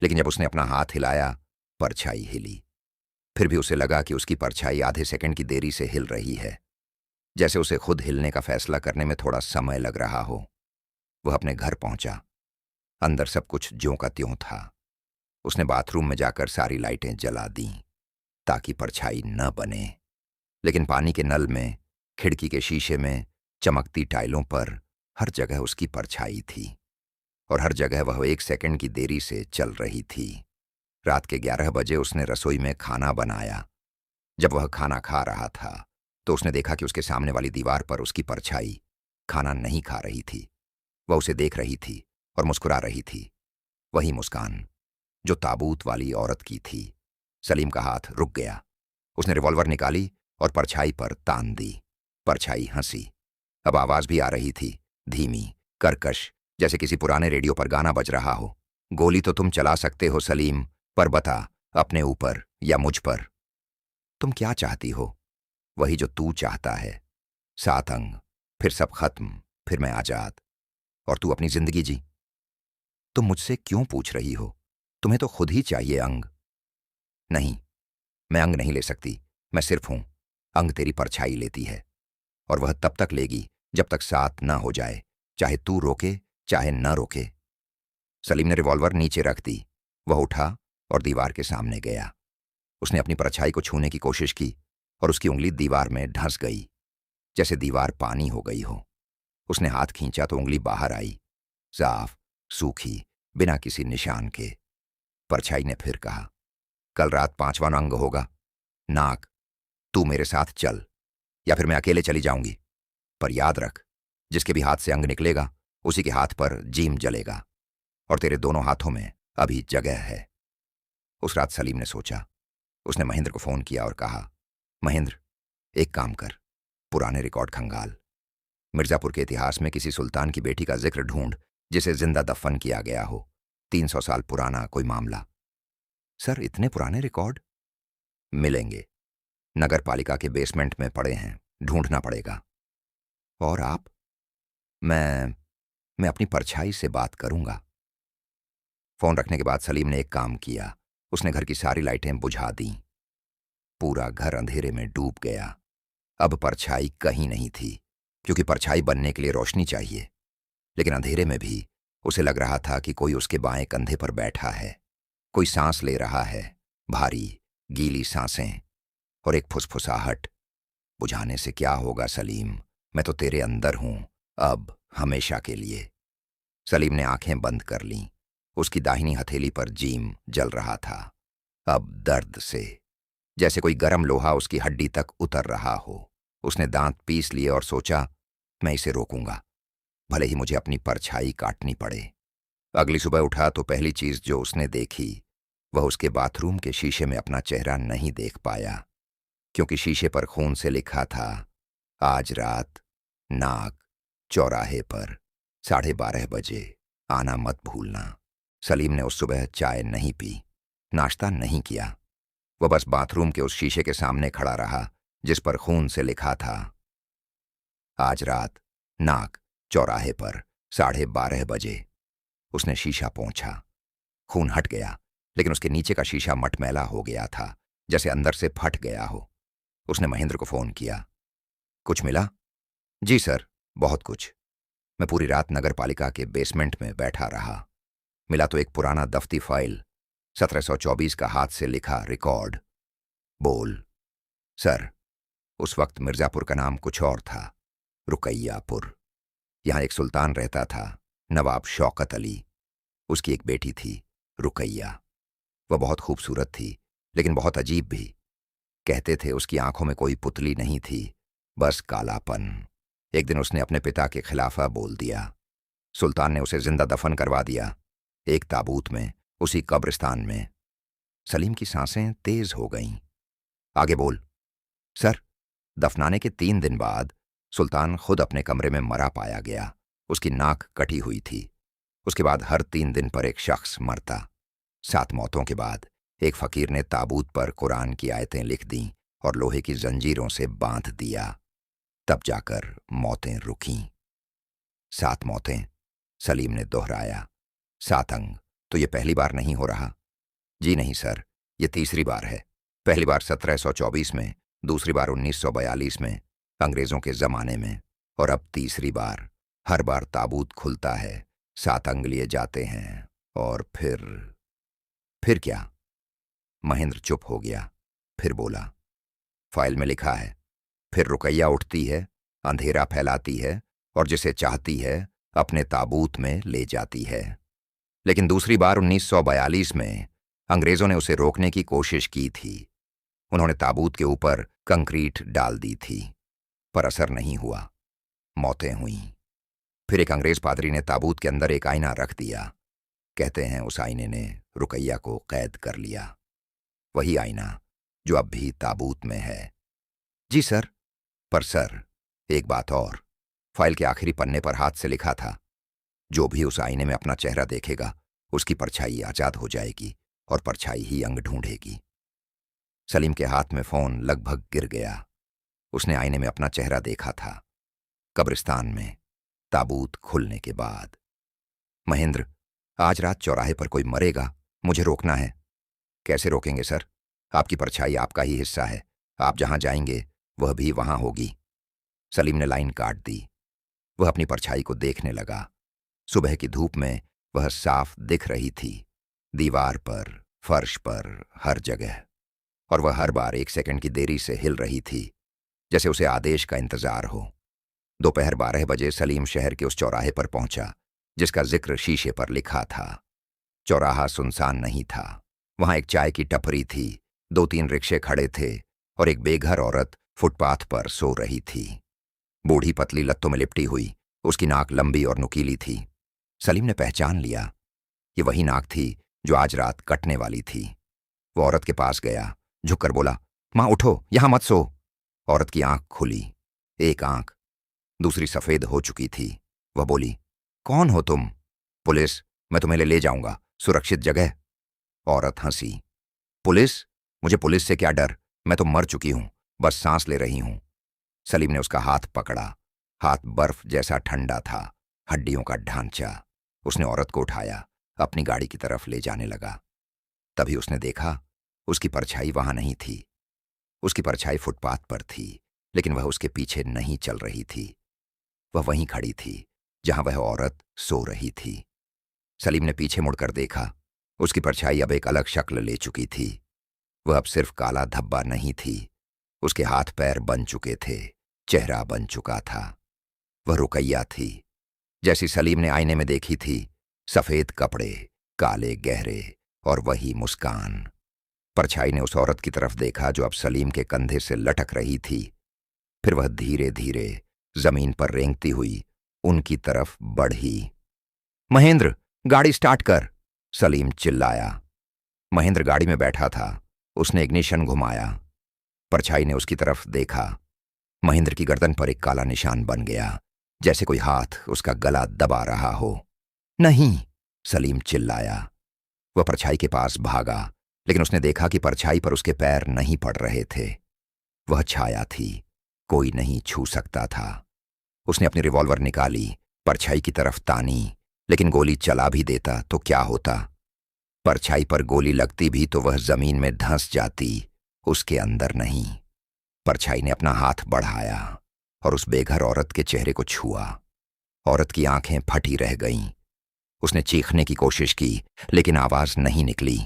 लेकिन जब उसने अपना हाथ हिलाया, परछाई हिली। फिर भी उसे लगा कि उसकी परछाई आधे सेकंड की देरी से हिल रही है, जैसे उसे खुद हिलने का फैसला करने में थोड़ा समय लग रहा हो। वह अपने घर पहुंचा। अंदर सब कुछ ज्यों का त्यों था। उसने बाथरूम में जाकर सारी लाइटें जला दीं ताकि परछाई न बने। लेकिन पानी के नल में, खिड़की के शीशे में, चमकती टाइलों पर हर जगह उसकी परछाई थी, और हर जगह वह 1 सेकंड की देरी से चल रही थी। रात के 11 बजे उसने रसोई में खाना बनाया। जब वह खाना खा रहा था तो उसने देखा कि उसके सामने वाली दीवार पर उसकी परछाई खाना नहीं खा रही थी। वह उसे देख रही थी और मुस्कुरा रही थी। वही मुस्कान जो ताबूत वाली औरत की थी। सलीम का हाथ रुक गया। उसने रिवॉल्वर निकाली और परछाई पर तान दी। परछाई हंसी। अब आवाज भी आ रही थी, धीमी, कर्कश, जैसे किसी पुराने रेडियो पर गाना बज रहा हो। गोली तो तुम चला सकते हो सलीम, पर बता, अपने ऊपर या मुझ पर? तुम क्या चाहती हो? वही जो तू चाहता है। 7 अंग, फिर सब खत्म, फिर मैं आजाद, और तू अपनी जिंदगी जी। तुम मुझसे क्यों पूछ रही हो? तुम्हें तो खुद ही चाहिए अंग। नहीं, मैं अंग नहीं ले सकती। मैं सिर्फ हूं। अंग तेरी परछाई लेती है, और वह तब तक लेगी जब तक 7 न हो जाए, चाहे तू रोके चाहे न रोके। सलीम ने रिवॉल्वर नीचे रख दी। वह उठा और दीवार के सामने गया। उसने अपनी परछाई को छूने की कोशिश की, और उसकी उंगली दीवार में ढंस गई, जैसे दीवार पानी हो गई हो। उसने हाथ खींचा तो उंगली बाहर आई, साफ, सूखी, बिना किसी निशान के। परछाई ने फिर कहा, कल रात 5वां अंग होगा। नाक, तू मेरे साथ चल, या फिर मैं अकेले चली जाऊंगी। पर याद रख, जिसके भी हाथ से अंग निकलेगा उसी के हाथ पर जीम जलेगा, और तेरे दोनों हाथों में अभी जगह है। उस रात सलीम ने सोचा। उसने महेंद्र को फोन किया और कहा, महेंद्र, एक काम कर, पुराने रिकॉर्ड खंगाल। मिर्जापुर के इतिहास में किसी सुल्तान की बेटी का जिक्र ढूंढ जिसे जिंदा दफन किया गया हो। 300 साल पुराना कोई मामला। सर, इतने पुराने रिकॉर्ड? मिलेंगे। नगर पालिका के बेसमेंट में पड़े हैं, ढूंढना पड़ेगा। और आप? मैं अपनी परछाई से बात करूंगा। फोन रखने के बाद सलीम ने एक काम किया। उसने घर की सारी लाइटें बुझा दीं। पूरा घर अंधेरे में डूब गया। अब परछाई कहीं नहीं थी, क्योंकि परछाई बनने के लिए रोशनी चाहिए। लेकिन अंधेरे में भी उसे लग रहा था कि कोई उसके बाएं कंधे पर बैठा है। कोई सांस ले रहा है, भारी, गीली सांसें, और एक फुसफुसाहट। बुझाने से क्या होगा सलीम, मैं तो तेरे अंदर हूं, अब हमेशा के लिए। सलीम ने आंखें बंद कर लीं। उसकी दाहिनी हथेली पर जीम जल रहा था, अब दर्द से, जैसे कोई गरम लोहा उसकी हड्डी तक उतर रहा हो। उसने दांत पीस लिए और सोचा, मैं इसे रोकूंगा। भले ही मुझे अपनी परछाई काटनी पड़े। अगली सुबह उठा तो पहली चीज जो उसने देखी वह उसके बाथरूम के शीशे में अपना चेहरा नहीं देख पाया, क्योंकि शीशे पर खून से लिखा था, आज रात नाक चौराहे पर 12:30 बजे आना मत भूलना। सलीम ने उस सुबह चाय नहीं पी, नाश्ता नहीं किया। वह बस बाथरूम के उस शीशे के सामने खड़ा रहा जिस पर खून से लिखा था, आज रात नाक चौराहे पर 12:30 बजे। उसने शीशा पोंछा। खून हट गया, लेकिन उसके नीचे का शीशा मटमैला हो गया था, जैसे अंदर से फट गया हो। उसने महेंद्र को फोन किया। कुछ मिला? जी सर, बहुत कुछ। मैं पूरी रात नगर पालिका के बेसमेंट में बैठा रहा। मिला तो एक पुराना दफ्ती फाइल, 1724 का हाथ से लिखा रिकॉर्ड। बोल। सर, उस वक्त मिर्जापुर का नाम कुछ और था, रुकैयापुर। यहां एक सुल्तान रहता था, नवाब शौकत अली। उसकी एक बेटी थी, रुकैया। वह बहुत खूबसूरत थी, लेकिन बहुत अजीब भी। कहते थे उसकी आंखों में कोई पुतली नहीं थी, बस कालापन। एक दिन उसने अपने पिता के खिलाफा बोल दिया। सुल्तान ने उसे जिंदा दफन करवा दिया, एक ताबूत में, उसी कब्रिस्तान में। सलीम की सांसें तेज हो गईं। आगे बोल। सर, दफनाने के 3 दिन बाद सुल्तान खुद अपने कमरे में मरा पाया गया। उसकी नाक कटी हुई थी। उसके बाद हर 3 दिन पर एक शख्स मरता। 7 मौतों के बाद एक फकीर ने ताबूत पर कुरान की आयतें लिख दीं और लोहे की जंजीरों से बांध दिया। तब जाकर मौतें रुकीं। 7 मौतें, सलीम ने दोहराया। 7 अंग। तो ये पहली बार नहीं हो रहा? जी नहीं सर, ये तीसरी बार है। पहली बार 1724 में, दूसरी बार 1942 में, अंग्रेजों के जमाने में, और अब तीसरी बार। हर बार ताबूत खुलता है, 7 अंग लिए जाते हैं, और फिर क्या? महेंद्र चुप हो गया। फिर बोला, फाइल में लिखा है, फिर रुकैया उठती है, अंधेरा फैलाती है और जिसे चाहती है अपने ताबूत में ले जाती है। लेकिन दूसरी बार 1942 में अंग्रेजों ने उसे रोकने की कोशिश की थी। उन्होंने ताबूत के ऊपर कंक्रीट डाल दी थी, पर असर नहीं हुआ। मौतें हुईं। फिर एक अंग्रेज पादरी ने ताबूत के अंदर एक आईना रख दिया। कहते हैं उस आईने ने रुकैया को कैद कर लिया। वही आईना जो अब भी ताबूत में है। जी सर। पर सर, एक बात और। फाइल के आखिरी पन्ने पर हाथ से लिखा था, जो भी उस आईने में अपना चेहरा देखेगा उसकी परछाई आजाद हो जाएगी और परछाई ही अंग ढूंढेगी। सलीम के हाथ में फोन लगभग गिर गया। उसने आईने में अपना चेहरा देखा था, कब्रिस्तान में, ताबूत खुलने के बाद। महेंद्र, आज रात चौराहे पर कोई मरेगा, मुझे रोकना है। कैसे रोकेंगे सर? आपकी परछाई आपका ही हिस्सा है। आप जहां जाएंगे वह भी वहां होगी। सलीम ने लाइन काट दी। वह अपनी परछाई को देखने लगा। सुबह की धूप में वह साफ दिख रही थी, दीवार पर, फर्श पर, हर जगह। और वह हर बार 1 सेकंड की देरी से हिल रही थी, जैसे उसे आदेश का इंतजार हो। दोपहर 12 बजे सलीम शहर के उस चौराहे पर पहुंचा जिसका जिक्र शीशे पर लिखा था। चौराहा सुनसान नहीं था। वहां एक चाय की टपरी थी, 2-3 रिक्शे खड़े थे और एक बेघर औरत फुटपाथ पर सो रही थी। बूढ़ी पतली लत्तों में लिपटी हुई, उसकी नाक लंबी और नुकीली थी। सलीम ने पहचान लिया, ये वही नाक थी जो आज रात कटने वाली थी। वो औरत के पास गया, झुककर बोला, मां उठो, यहां मत सो। औरत की आंख खुली। एक आंख, दूसरी सफेद हो चुकी थी। वह बोली, कौन हो तुम? पुलिस, मैं तुम्हें ले जाऊंगा, सुरक्षित जगह। औरत हंसी। पुलिस? मुझे पुलिस से क्या डर, मैं तो मर चुकी हूं, बस सांस ले रही हूं। सलीम ने उसका हाथ पकड़ा। हाथ बर्फ जैसा ठंडा था, हड्डियों का ढांचा। उसने औरत को उठाया, अपनी गाड़ी की तरफ ले जाने लगा। तभी उसने देखा, उसकी परछाई वहां नहीं थी। उसकी परछाई फुटपाथ पर थी, लेकिन वह उसके पीछे नहीं चल रही थी। वह वहीं खड़ी थी जहां वह औरत सो रही थी। सलीम ने पीछे मुड़कर देखा। उसकी परछाई अब एक अलग शक्ल ले चुकी थी। वह अब सिर्फ काला धब्बा नहीं थी, उसके हाथ पैर बन चुके थे, चेहरा बन चुका था। वह रुकैया थी, जैसी सलीम ने आईने में देखी थी। सफेद कपड़े, काले गहरे, और वही मुस्कान। परछाई ने उस औरत की तरफ देखा जो अब सलीम के कंधे से लटक रही थी। फिर वह धीरे धीरे जमीन पर रेंगती हुई उनकी तरफ बढ़ी। महेंद्र, गाड़ी स्टार्ट कर, सलीम चिल्लाया। महेंद्र गाड़ी में बैठा था। उसने इग्निशन घुमाया। परछाई ने उसकी तरफ देखा। महेंद्र की गर्दन पर एक काला निशान बन गया, जैसे कोई हाथ उसका गला दबा रहा हो। नहीं, सलीम चिल्लाया। वह परछाई के पास भागा, लेकिन उसने देखा कि परछाई पर उसके पैर नहीं पड़ रहे थे। वह छाया थी, कोई नहीं छू सकता था। उसने अपनी रिवॉल्वर निकाली, परछाई की तरफ तानी, लेकिन गोली चला भी देता तो क्या होता? परछाई पर गोली लगती भी तो वह जमीन में धंस जाती, उसके अंदर नहीं। परछाई ने अपना हाथ बढ़ाया और उस बेघर औरत के चेहरे को छुआ। औरत की आंखें फटी रह गईं। उसने चीखने की कोशिश की, लेकिन आवाज नहीं निकली,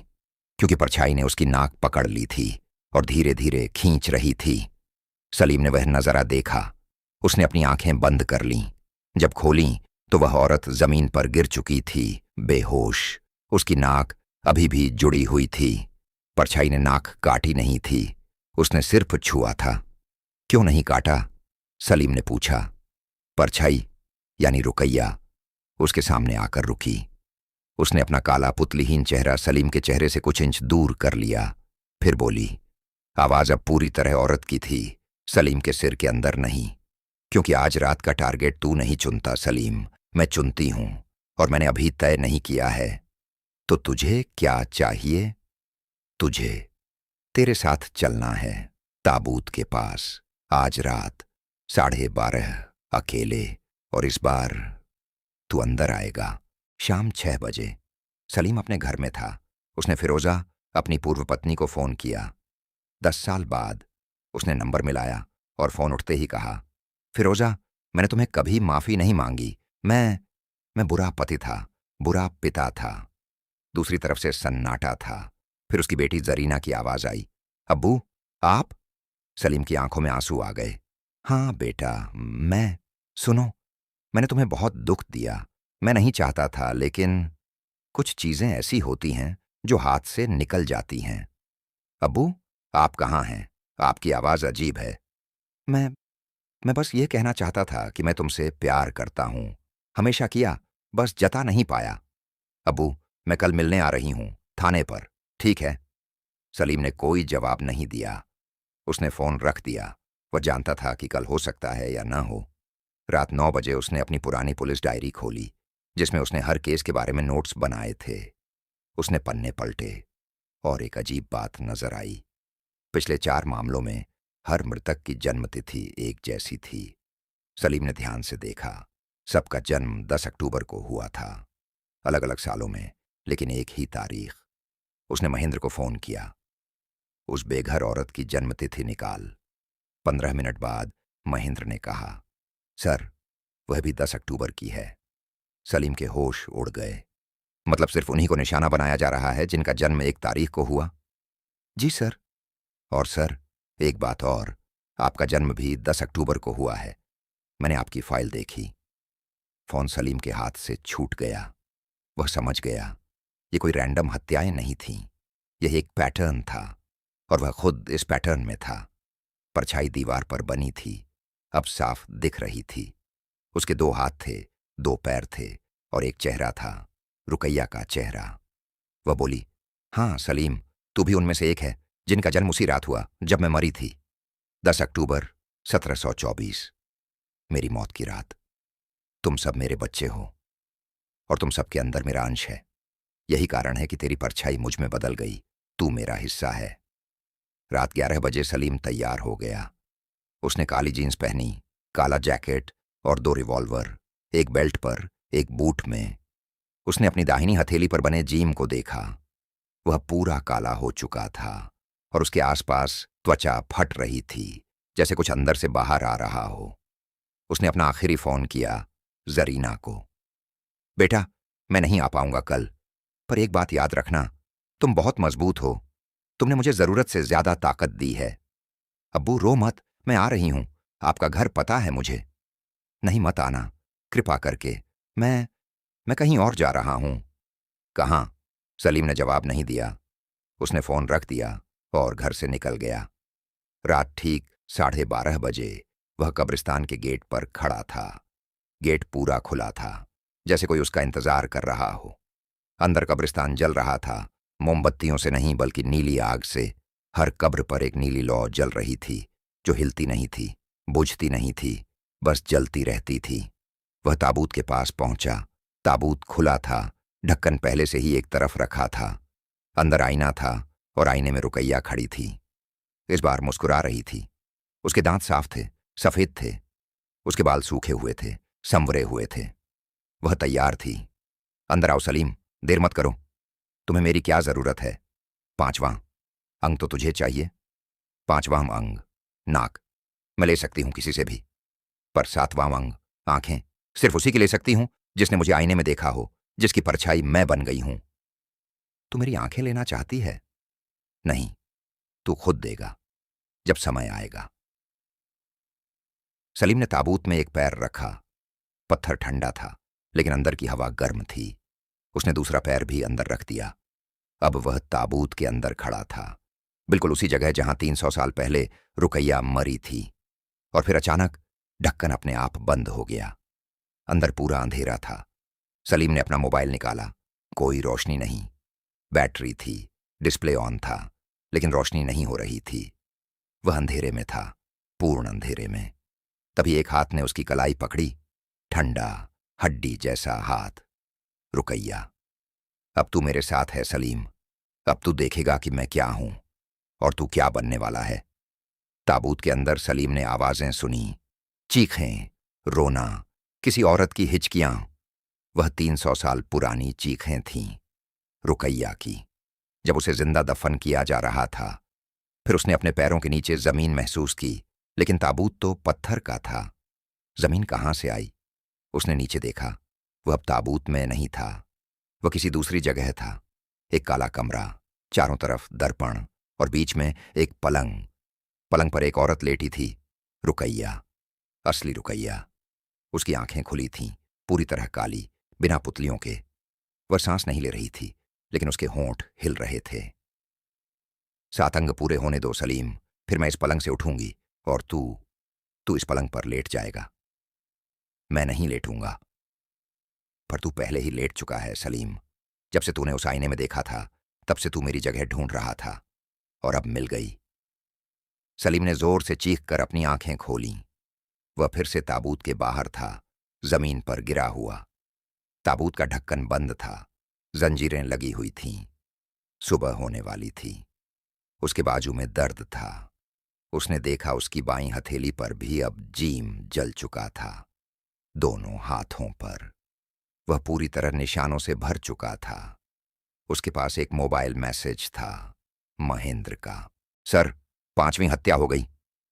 क्योंकि परछाई ने उसकी नाक पकड़ ली थी और धीरे धीरे खींच रही थी। सलीम ने वह नजारा देखा। उसने अपनी आंखें बंद कर लीं। जब खोलीं तो वह औरत जमीन पर गिर चुकी थी, बेहोश। उसकी नाक अभी भी जुड़ी हुई थी। परछाई ने नाक काटी नहीं थी, उसने सिर्फ छुआ था। क्यों नहीं काटा? सलीम ने पूछा। परछाई यानी रुकैया उसके सामने आकर रुकी। उसने अपना काला पुतलीहीन चेहरा सलीम के चेहरे से कुछ इंच दूर कर लिया, फिर बोली। आवाज अब पूरी तरह औरत की थी, सलीम के सिर के अंदर नहीं। क्योंकि आज रात का टारगेट तू नहीं चुनता सलीम, मैं चुनती हूं, और मैंने अभी तय नहीं किया है। तो तुझे क्या चाहिए? तुझे तेरे साथ चलना है, ताबूत के पास, आज रात 12:30 अकेले। और इस बार तू अंदर आएगा शाम 6 बजे। सलीम अपने घर में था। उसने फिरोजा, अपनी पूर्व पत्नी को फोन किया। 10 साल बाद उसने नंबर मिलाया और फोन उठते ही कहा, फिरोजा, मैंने तुम्हें कभी माफी नहीं मांगी। मैं बुरा पति था, बुरा पिता था। दूसरी तरफ से सन्नाटा था। फिर उसकी बेटी जरीना की आवाज आई, अब्बू, आप? सलीम की आंखों में आंसू आ गए। हाँ बेटा, मैं। सुनो, मैंने तुम्हें बहुत दुख दिया। मैं नहीं चाहता था, लेकिन कुछ चीजें ऐसी होती हैं जो हाथ से निकल जाती हैं। अब्बू, आप कहाँ हैं? आपकी आवाज अजीब है। मैं बस ये कहना चाहता था कि मैं तुमसे प्यार करता हूं। हमेशा किया, बस जता नहीं पाया। अब्बू, मैं कल मिलने आ रही हूं, थाने पर, ठीक है? सलीम ने कोई जवाब नहीं दिया। उसने फोन रख दिया। वह जानता था कि कल हो सकता है या न हो। रात 9 बजे उसने अपनी पुरानी पुलिस डायरी खोली, जिसमें उसने हर केस के बारे में नोट्स बनाए थे। उसने पन्ने पलटे और एक अजीब बात नजर आई। पिछले 4 मामलों में हर मृतक की जन्मतिथि एक जैसी थी। सलीम ने ध्यान से देखा। सबका जन्म 10 अक्टूबर को हुआ था, अलग अलग सालों में, लेकिन एक ही तारीख। उसने महेंद्र को फोन किया। उस बेघर औरत की जन्मतिथि निकाल। 15 मिनट बाद महेंद्र ने कहा, सर, वह भी 10 अक्टूबर की है। सलीम के होश उड़ गए। मतलब सिर्फ उन्हीं को निशाना बनाया जा रहा है जिनका जन्म एक तारीख को हुआ? जी सर। और सर, एक बात और, आपका जन्म भी 10 अक्टूबर को हुआ है। मैंने आपकी फाइल देखी। फोन सलीम के हाथ से छूट गया। वह समझ गया, ये कोई रैंडम हत्याएं नहीं थीं। यह एक पैटर्न था, और वह खुद इस पैटर्न में था। परछाई दीवार पर बनी थी, अब साफ दिख रही थी। उसके 2 हाथ थे, 2 पैर थे, और एक चेहरा था, रुकैया का चेहरा। वह बोली, हाँ सलीम, तू भी उनमें से एक है जिनका जन्म उसी रात हुआ जब मैं मरी थी। 10 अक्टूबर 1724, मेरी मौत की रात। तुम सब मेरे बच्चे हो, और तुम सबके अंदर मेरा अंश है। यही कारण है कि तेरी परछाई मुझ में बदल गई। तू मेरा हिस्सा है। रात 11 बजे सलीम तैयार हो गया। उसने काली जीन्स पहनी, काला जैकेट और 2 रिवॉल्वर, एक बेल्ट पर, एक बूट में। उसने अपनी दाहिनी हथेली पर बने जीम को देखा। वह पूरा काला हो चुका था, और उसके आसपास त्वचा फट रही थी, जैसे कुछ अंदर से बाहर आ रहा हो। उसने अपना आखिरी फोन किया जरीना को। बेटा, मैं नहीं आ पाऊंगा कल, पर एक बात याद रखना, तुम बहुत मजबूत हो। तुमने मुझे जरूरत से ज्यादा ताकत दी है। अब्बू, रो मत, मैं आ रही हूं। आपका घर पता है मुझे। नहीं, मत आना, कृपा करके। मैं कहीं और जा रहा हूं। कहां? सलीम ने जवाब नहीं दिया। उसने फोन रख दिया और घर से निकल गया। रात ठीक 12:30 बजे वह कब्रिस्तान के गेट पर खड़ा था। गेट पूरा खुला था, जैसे कोई उसका इंतजार कर रहा हो। अंदर कब्रिस्तान जल रहा था, मोमबत्तियों से नहीं बल्कि नीली आग से। हर कब्र पर एक नीली लौ जल रही थी, जो हिलती नहीं थी, बुझती नहीं थी, बस जलती रहती थी। वह ताबूत के पास पहुंचा। ताबूत खुला था, ढक्कन पहले से ही एक तरफ रखा था। अंदर आईना था और आईने में रुकैया खड़ी थी। इस बार मुस्कुरा रही थी। उसके दांत साफ थे, सफेद थे। उसके बाल सूखे हुए थे, संवरे हुए थे। वह तैयार थी। अंदर आओ सलीम, देर मत करो। तुम्हें मेरी क्या जरूरत है? पांचवां अंग तो तुझे चाहिए। पांचवां अंग नाक मैं ले सकती हूं किसी से भी, पर सातवां अंग आंखें सिर्फ उसी की ले सकती हूं जिसने मुझे आईने में देखा हो, जिसकी परछाई मैं बन गई हूं। तू मेरी आंखें लेना चाहती है? नहीं, तू खुद देगा जब समय आएगा। सलीम ने ताबूत में एक पैर रखा। पत्थर ठंडा था, लेकिन अंदर की हवा गर्म थी। उसने दूसरा पैर भी अंदर रख दिया। अब वह ताबूत के अंदर खड़ा था, बिल्कुल उसी जगह जहां 300 साल पहले रुकैया मरी थी। और फिर अचानक ढक्कन अपने आप बंद हो गया। अंदर पूरा अंधेरा था। सलीम ने अपना मोबाइल निकाला। कोई रोशनी नहीं। बैटरी थी, डिस्प्ले ऑन था, लेकिन रोशनी नहीं हो रही थी। वह अंधेरे में था, पूर्ण अंधेरे में। तभी एक हाथ ने उसकी कलाई पकड़ी, ठंडा, हड्डी जैसा हाथ। रुकैया, अब तू मेरे साथ है सलीम। अब तू देखेगा कि मैं क्या हूं और तू क्या बनने वाला है। ताबूत के अंदर सलीम ने आवाजें सुनी, चीखें, रोना, किसी औरत की हिचकियां। वह 300 साल पुरानी चीखें थीं, रुकैया की, जब उसे जिंदा दफन किया जा रहा था। फिर उसने अपने पैरों के नीचे जमीन महसूस की, लेकिन ताबूत तो पत्थर का था। जमीन कहां से आई? उसने नीचे देखा। वह अब ताबूत में नहीं था, वह किसी दूसरी जगह था। एक काला कमरा, चारों तरफ दर्पण और बीच में एक पलंग। पलंग पर एक औरत लेटी थी, रुकैया, असली रुकैया। उसकी आंखें खुली थीं, पूरी तरह काली, बिना पुतलियों के। वह सांस नहीं ले रही थी, लेकिन उसके होंठ हिल रहे थे। 7 अंग पूरे होने दो सलीम, फिर मैं इस पलंग से उठूंगी और तू इस पलंग पर लेट जाएगा। मैं नहीं लेटूंगा। पर तू पहले ही लेट चुका है सलीम। जब से तूने उस आईने में देखा था, तब से तू मेरी जगह ढूंढ रहा था, और अब मिल गई। सलीम ने जोर से चीख कर अपनी आंखें खोलीं। वह फिर से ताबूत के बाहर था, जमीन पर गिरा हुआ। ताबूत का ढक्कन बंद था, जंजीरें लगी हुई थीं। सुबह होने वाली थी। उसके बाजू में दर्द था। उसने देखा उसकी बाईं हथेली पर भी अब जीम जल चुका था, दोनों हाथों पर। वह पूरी तरह निशानों से भर चुका था। उसके पास एक मोबाइल मैसेज था, महेंद्र का। सर, 5वीं हत्या हो गई।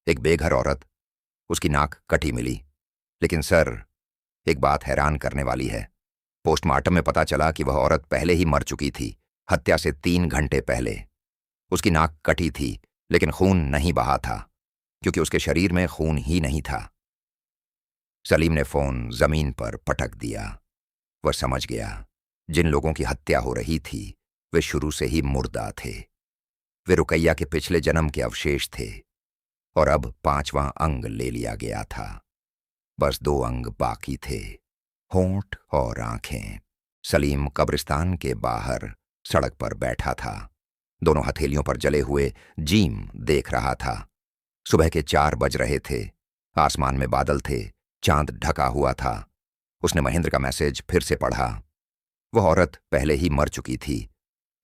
एक बेघर औरत, उसकी नाक कटी मिली। लेकिन सर, एक बात हैरान करने वाली है। पोस्टमार्टम में पता चला कि वह औरत पहले ही मर चुकी थी, हत्या से 3 घंटे पहले। उसकी नाक कटी थी, लेकिन खून नहीं बहा था, क्योंकि उसके शरीर में खून ही नहीं था। सलीम ने फोन जमीन पर पटक दिया। वह समझ गया, जिन लोगों की हत्या हो रही थी वे शुरू से ही मुर्दा थे। वे रुकैया के पिछले जन्म के अवशेष थे, और अब 5वां अंग ले लिया गया था। बस 2 अंग बाकी थे, होंठ और आंखें। सलीम कब्रिस्तान के बाहर सड़क पर बैठा था, दोनों हथेलियों पर जले हुए जीम देख रहा था। सुबह के 4 बज रहे थे। आसमान में बादल थे, चांद ढका हुआ था। उसने महेंद्र का मैसेज फिर से पढ़ा। वह औरत पहले ही मर चुकी थी,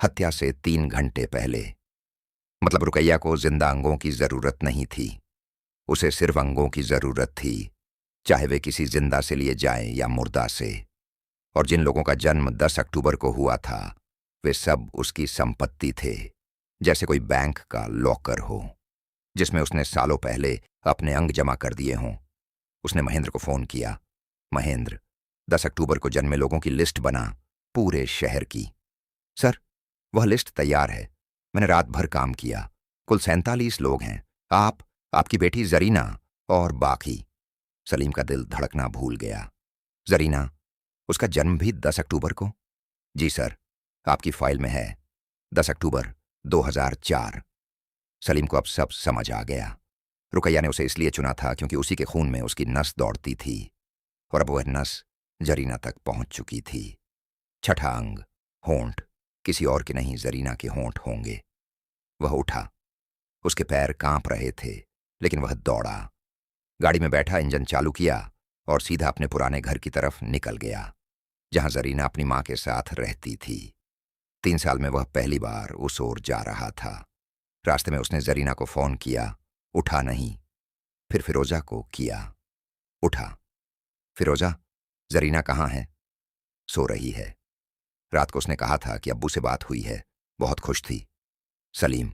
हत्या से 3 घंटे पहले। मतलब रुकैया को जिंदा अंगों की जरूरत नहीं थी, उसे सिर्फ अंगों की जरूरत थी, चाहे वे किसी जिंदा से लिए जाएं या मुर्दा से। और जिन लोगों का जन्म 10 अक्टूबर को हुआ था, वे सब उसकी संपत्ति थे, जैसे कोई बैंक का लॉकर हो, जिसमें उसने सालों पहले अपने अंग जमा कर दिए हों। उसने महेंद्र को फोन किया। महेंद्र, 10 अक्टूबर को जन्मे लोगों की लिस्ट बना, पूरे शहर की। सर, वह लिस्ट तैयार है। मैंने रात भर काम किया। कुल 47 लोग हैं। आप, आपकी बेटी जरीना और बाकी। सलीम का दिल धड़कना भूल गया। जरीना, उसका जन्म भी 10 अक्टूबर को? जी सर, आपकी फाइल में है, 10 अक्टूबर 2004। सलीम को अब सब समझ आ गया। रुकैया ने उसे इसलिए चुना था क्योंकि उसी के खून में उसकी नस दौड़ती थी। और अब वह नस जरीना तक पहुंच चुकी थी। छठा अंग, होंठ। किसी और के नहीं, जरीना के होंठ होंगे। वह उठा। उसके पैर कांप रहे थे, लेकिन वह दौड़ा। गाड़ी में बैठा, इंजन चालू किया और सीधा अपने पुराने घर की तरफ निकल गया, जहां जरीना अपनी मां के साथ रहती थी। 3 साल में वह पहली बार उस ओर जा रहा था। रास्ते में उसने जरीना को फोन किया, उठा नहीं। फिर फिरोजा को किया, उठा। फिरोजा, जरीना कहाँ है? सो रही है। रात को उसने कहा था कि अब्बू से बात हुई है, बहुत खुश थी। सलीम,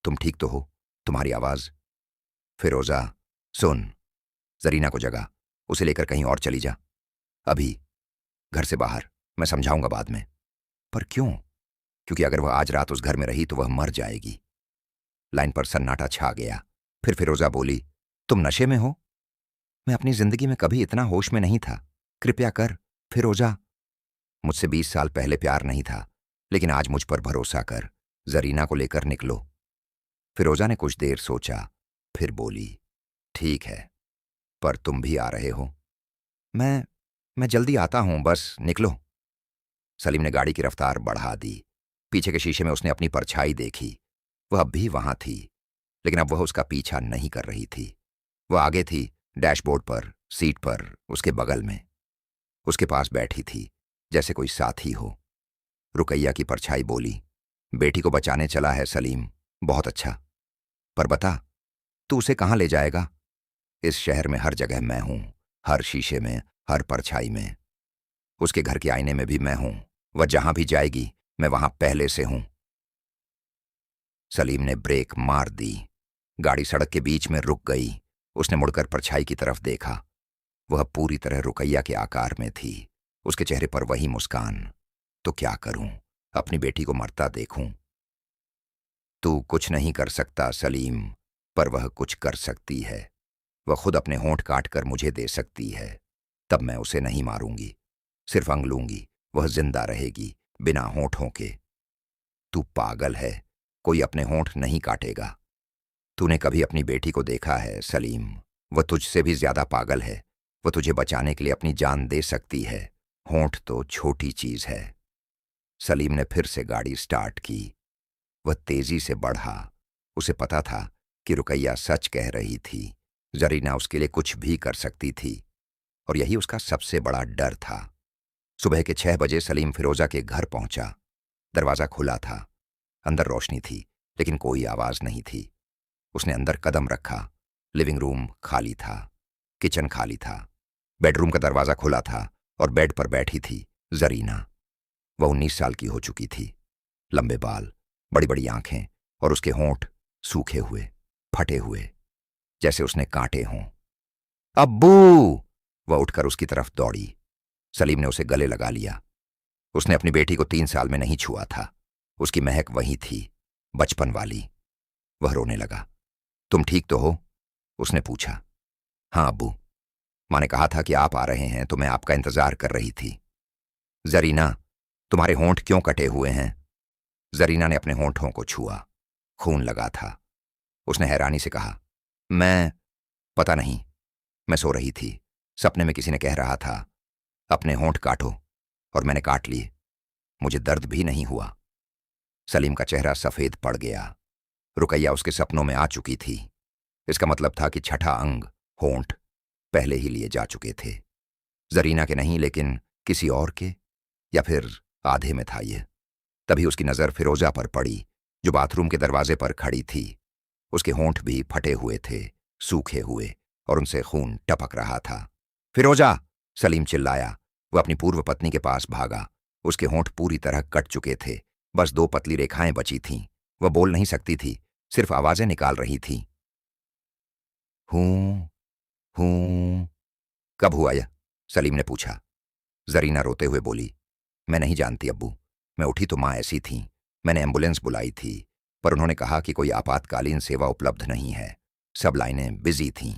तुम ठीक तो हो? तुम्हारी आवाज। फिरोजा, सुन, जरीना को जगा, उसे लेकर कहीं और चली जा। अभी घर से बाहर, मैं समझाऊंगा बाद में। पर क्यों? क्योंकि अगर वह आज रात उस घर में रही तो वह मर जाएगी। लाइन पर सन्नाटा छा गया। फिर फिरोजा बोली, तुम नशे में हो? मैं अपनी जिंदगी में कभी इतना होश में नहीं था। कृपया कर फिरोजा। मुझसे 20 साल पहले प्यार नहीं था, लेकिन आज मुझ पर भरोसा कर। जरीना को लेकर निकलो। फिरोजा ने कुछ देर सोचा, फिर बोली, ठीक है, पर तुम भी आ रहे हो? मैं जल्दी आता हूं, बस निकलो। सलीम ने गाड़ी की रफ्तार बढ़ा दी। पीछे के शीशे में उसने अपनी परछाई देखी। वह अब भी वहां थी, लेकिन अब वह उसका पीछा नहीं कर रही थी। वह आगे थी, डैशबोर्ड पर, सीट पर, उसके बगल में। उसके पास बैठी थी, जैसे कोई साथी हो। रुकैया की परछाई बोली, बेटी को बचाने चला है सलीम, बहुत अच्छा। पर बता, तू उसे कहां ले जाएगा? इस शहर में हर जगह मैं हूं, हर शीशे में, हर परछाई में। उसके घर के आईने में भी मैं हूं। वह जहां भी जाएगी, मैं वहां पहले से हूं। सलीम ने ब्रेक मार दी। गाड़ी सड़क के बीच में रुक गई। उसने मुड़कर परछाई की तरफ देखा। वह पूरी तरह रुकैया के आकार में थी। उसके चेहरे पर वही मुस्कान। तो क्या करूं? अपनी बेटी को मरता देखूं? तू कुछ नहीं कर सकता सलीम, पर वह कुछ कर सकती है। वह खुद अपने होंठ काट कर मुझे दे सकती है। तब मैं उसे नहीं मारूंगी, सिर्फ अंग लूंगी। वह जिंदा रहेगी, बिना होंठों के। तू पागल है, कोई अपने होंठ नहीं काटेगा। तूने कभी अपनी बेटी को देखा है सलीम? वह तुझसे भी ज्यादा पागल है। वह तुझे बचाने के लिए अपनी जान दे सकती है। होंठ तो छोटी चीज है। सलीम ने फिर से गाड़ी स्टार्ट की। वह तेजी से बढ़ा। उसे पता था कि रुकैया सच कह रही थी। जरीना उसके लिए कुछ भी कर सकती थी, और यही उसका सबसे बड़ा डर था। सुबह के 6 बजे सलीम फिरोजा के घर पहुंचा। दरवाजा खुला था। अंदर रोशनी थी, लेकिन कोई आवाज नहीं थी। उसने अंदर कदम रखा। लिविंग रूम खाली था, किचन खाली था। बेडरूम का दरवाजा खुला था और बेड पर बैठी थी जरीना। वह 19 साल की हो चुकी थी। लंबे बाल, बड़ी बड़ी आंखें, और उसके होंठ सूखे हुए, फटे हुए, जैसे उसने काटे हों। अब्बू! वह उठकर उसकी तरफ दौड़ी। सलीम ने उसे गले लगा लिया। उसने अपनी बेटी को 3 साल में नहीं छुआ था। उसकी महक वही थी, बचपन वाली। वह रोने लगा। तुम ठीक तो हो? उसने पूछा। हाँ अब्बू, माँ ने कहा था कि आप आ रहे हैं, तो मैं आपका इंतजार कर रही थी। जरीना, तुम्हारे होंठ क्यों कटे हुए हैं? जरीना ने अपने होंठों को छुआ। खून लगा था। उसने हैरानी से कहा, मैं पता नहीं, मैं सो रही थी। सपने में किसी ने कह रहा था, अपने होंठ काटो, और मैंने काट लिए। मुझे दर्द भी नहीं हुआ। सलीम का चेहरा सफेद पड़ गया। रुकैया उसके सपनों में आ चुकी थी। इसका मतलब था कि छठा अंग, होंठ, पहले ही लिए जा चुके थे। जरीना के नहीं, लेकिन किसी और के, या फिर आधे में था ये। तभी उसकी नजर फिरोजा पर पड़ी, जो बाथरूम के दरवाजे पर खड़ी थी। उसके होंठ भी फटे हुए थे, सूखे हुए, और उनसे खून टपक रहा था। फिरोजा! सलीम चिल्लाया। वह अपनी पूर्व पत्नी के पास भागा। उसके होंठ पूरी तरह कट चुके थे। बस 2 पतली रेखाएं बची थीं। वह बोल नहीं सकती थी, सिर्फ आवाजें निकाल रही थी। हूं, हूं। कब हुआ यह? सलीम ने पूछा। जरीना रोते हुए बोली, मैं नहीं जानती अब्बू। मैं उठी तो माँ ऐसी थी। मैंने एम्बुलेंस बुलाई थी, पर उन्होंने कहा कि कोई आपातकालीन सेवा उपलब्ध नहीं है। सब लाइनें बिजी थीं।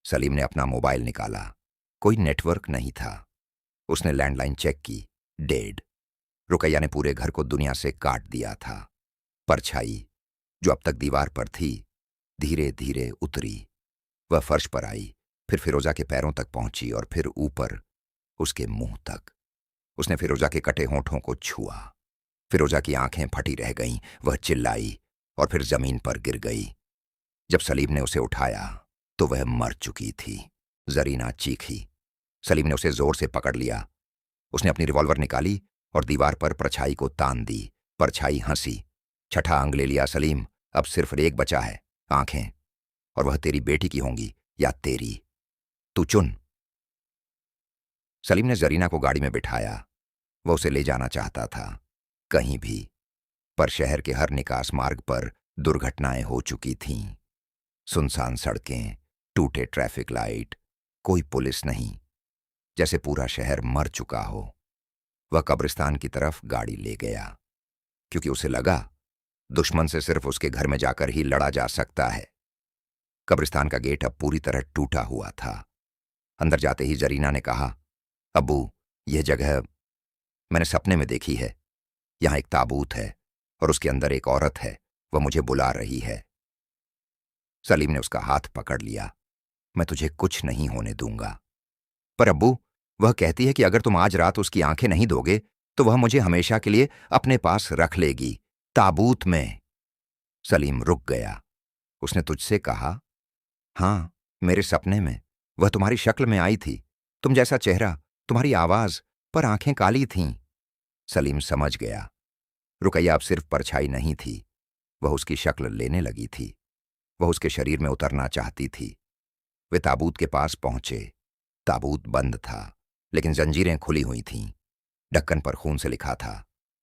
सलीम ने अपना मोबाइल निकाला। कोई नेटवर्क नहीं था। उसने लैंडलाइन चेक की, डेड। रुकैया ने पूरे घर को दुनिया से काट दिया था। परछाई, जो अब तक दीवार पर थी, धीरे धीरे उतरी। वह फर्श पर आई, फिर फिरोजा के पैरों तक पहुंची और फिर ऊपर उसके मुंह तक। उसने फिरोजा के कटे होंठों को छुआ। फिरोजा की आंखें फटी रह गईं, वह चिल्लाई और फिर जमीन पर गिर गई। जब सलीम ने उसे उठाया तो वह मर चुकी थी। जरीना चीखी। सलीम ने उसे जोर से पकड़ लिया। उसने अपनी रिवॉल्वर निकाली और दीवार पर परछाई को तान दी। परछाई हंसी। छठा अंग ले लिया सलीम, अब सिर्फ एक बचा है, आंखें, और वह तेरी बेटी की होंगी या तेरी, तू चुन। सलीम ने जरीना को गाड़ी में बिठाया। वह उसे ले जाना चाहता था, कहीं भी, पर शहर के हर निकास मार्ग पर दुर्घटनाएं हो चुकी थीं। सुनसान सड़कें, टूटे ट्रैफिक लाइट, कोई पुलिस नहीं, जैसे पूरा शहर मर चुका हो। वह कब्रिस्तान की तरफ गाड़ी ले गया, क्योंकि उसे लगा दुश्मन से सिर्फ उसके घर में जाकर ही लड़ा जा सकता है। कब्रिस्तान का गेट अब पूरी तरह टूटा हुआ था। अंदर जाते ही जरीना ने कहा, अब्बू, यह जगह मैंने सपने में देखी है। यहां एक ताबूत है और उसके अंदर एक औरत है, वह मुझे बुला रही है। सलीम ने उसका हाथ पकड़ लिया। मैं तुझे कुछ नहीं होने दूंगा। पर अब्बू, वह कहती है कि अगर तुम आज रात उसकी आंखें नहीं दोगे तो वह मुझे हमेशा के लिए अपने पास रख लेगी, ताबूत में। सलीम रुक गया। उसने तुझसे कहा? हां, मेरे सपने में। वह तुम्हारी शक्ल में आई थी, तुम जैसा चेहरा, तुम्हारी आवाज, पर आंखें काली थीं। सलीम समझ गया। रुकैया अब सिर्फ परछाई नहीं थी, वह उसकी शक्ल लेने लगी थी। वह उसके शरीर में उतरना चाहती थी। वे ताबूत के पास पहुंचे। ताबूत बंद था, लेकिन जंजीरें खुली हुई थीं। ढक्कन पर खून से लिखा था,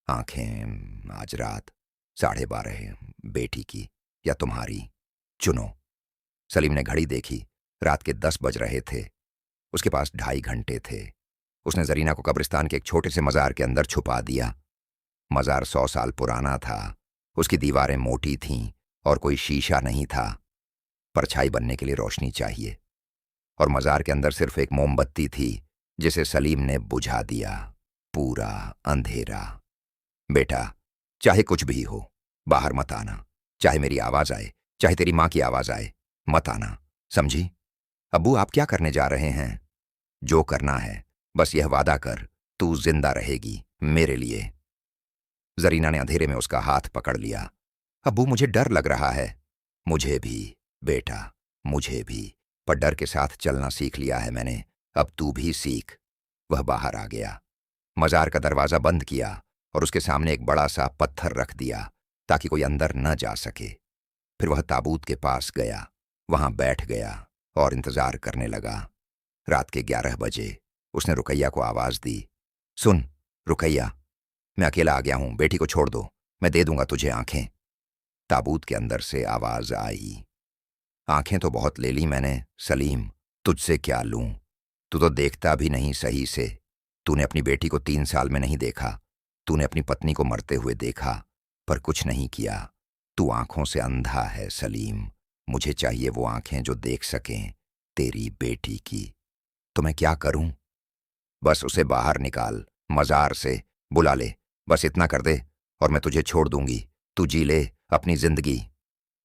आंखें, आज रात 12:30, बेटी की या तुम्हारी, चुनो। सलीम ने घड़ी देखी। रात के 10 बज रहे थे। उसके पास 2.5 घंटे थे। उसने जरीना को कब्रिस्तान के एक छोटे से मजार के अंदर छुपा दिया। मजार 100 साल पुराना था। उसकी दीवारें मोटी थीं और कोई शीशा नहीं था। परछाई बनने के लिए रोशनी चाहिए, और मजार के अंदर सिर्फ एक मोमबत्ती थी, जिसे सलीम ने बुझा दिया। पूरा अंधेरा। बेटा, चाहे कुछ भी हो, बाहर मत आना। चाहे मेरी आवाज आए, चाहे तेरी मां की आवाज आए, मत आना, समझी? अब्बू, आप क्या करने जा रहे हैं? जो करना है, बस यह वादा कर, तू जिंदा रहेगी मेरे लिए। जरीना ने अंधेरे में उसका हाथ पकड़ लिया। अब्बू, मुझे डर लग रहा है। मुझे भी बेटा, मुझे भी, पर डर के साथ चलना सीख लिया है मैंने, अब तू भी सीख। वह बाहर आ गया। मजार का दरवाजा बंद किया और उसके सामने एक बड़ा सा पत्थर रख दिया ताकि कोई अंदर न जा सके। फिर वह ताबूत के पास गया, वहां बैठ गया और इंतजार करने लगा। रात के 11 बजे उसने रुकैया को आवाज दी, सुन रुकैया, मैं अकेला आ गया हूं, बेटी को छोड़ दो, मैं दे दूंगा तुझे आंखें। ताबूत के अंदर से आवाज आई, आंखें तो बहुत ले ली मैंने सलीम, तुझसे क्या लूं? तू तो देखता भी नहीं सही से। तूने अपनी बेटी को 3 साल में नहीं देखा। तूने अपनी पत्नी को मरते हुए देखा, पर कुछ नहीं किया। तू आंखों से अंधा है सलीम। मुझे चाहिए वो आंखें जो देख सकें तेरी बेटी की। तो मैं क्या करूं? बस उसे बाहर निकाल, मजार से बुला ले, बस इतना कर दे और मैं तुझे छोड़ दूंगी। तू जी ले अपनी जिंदगी।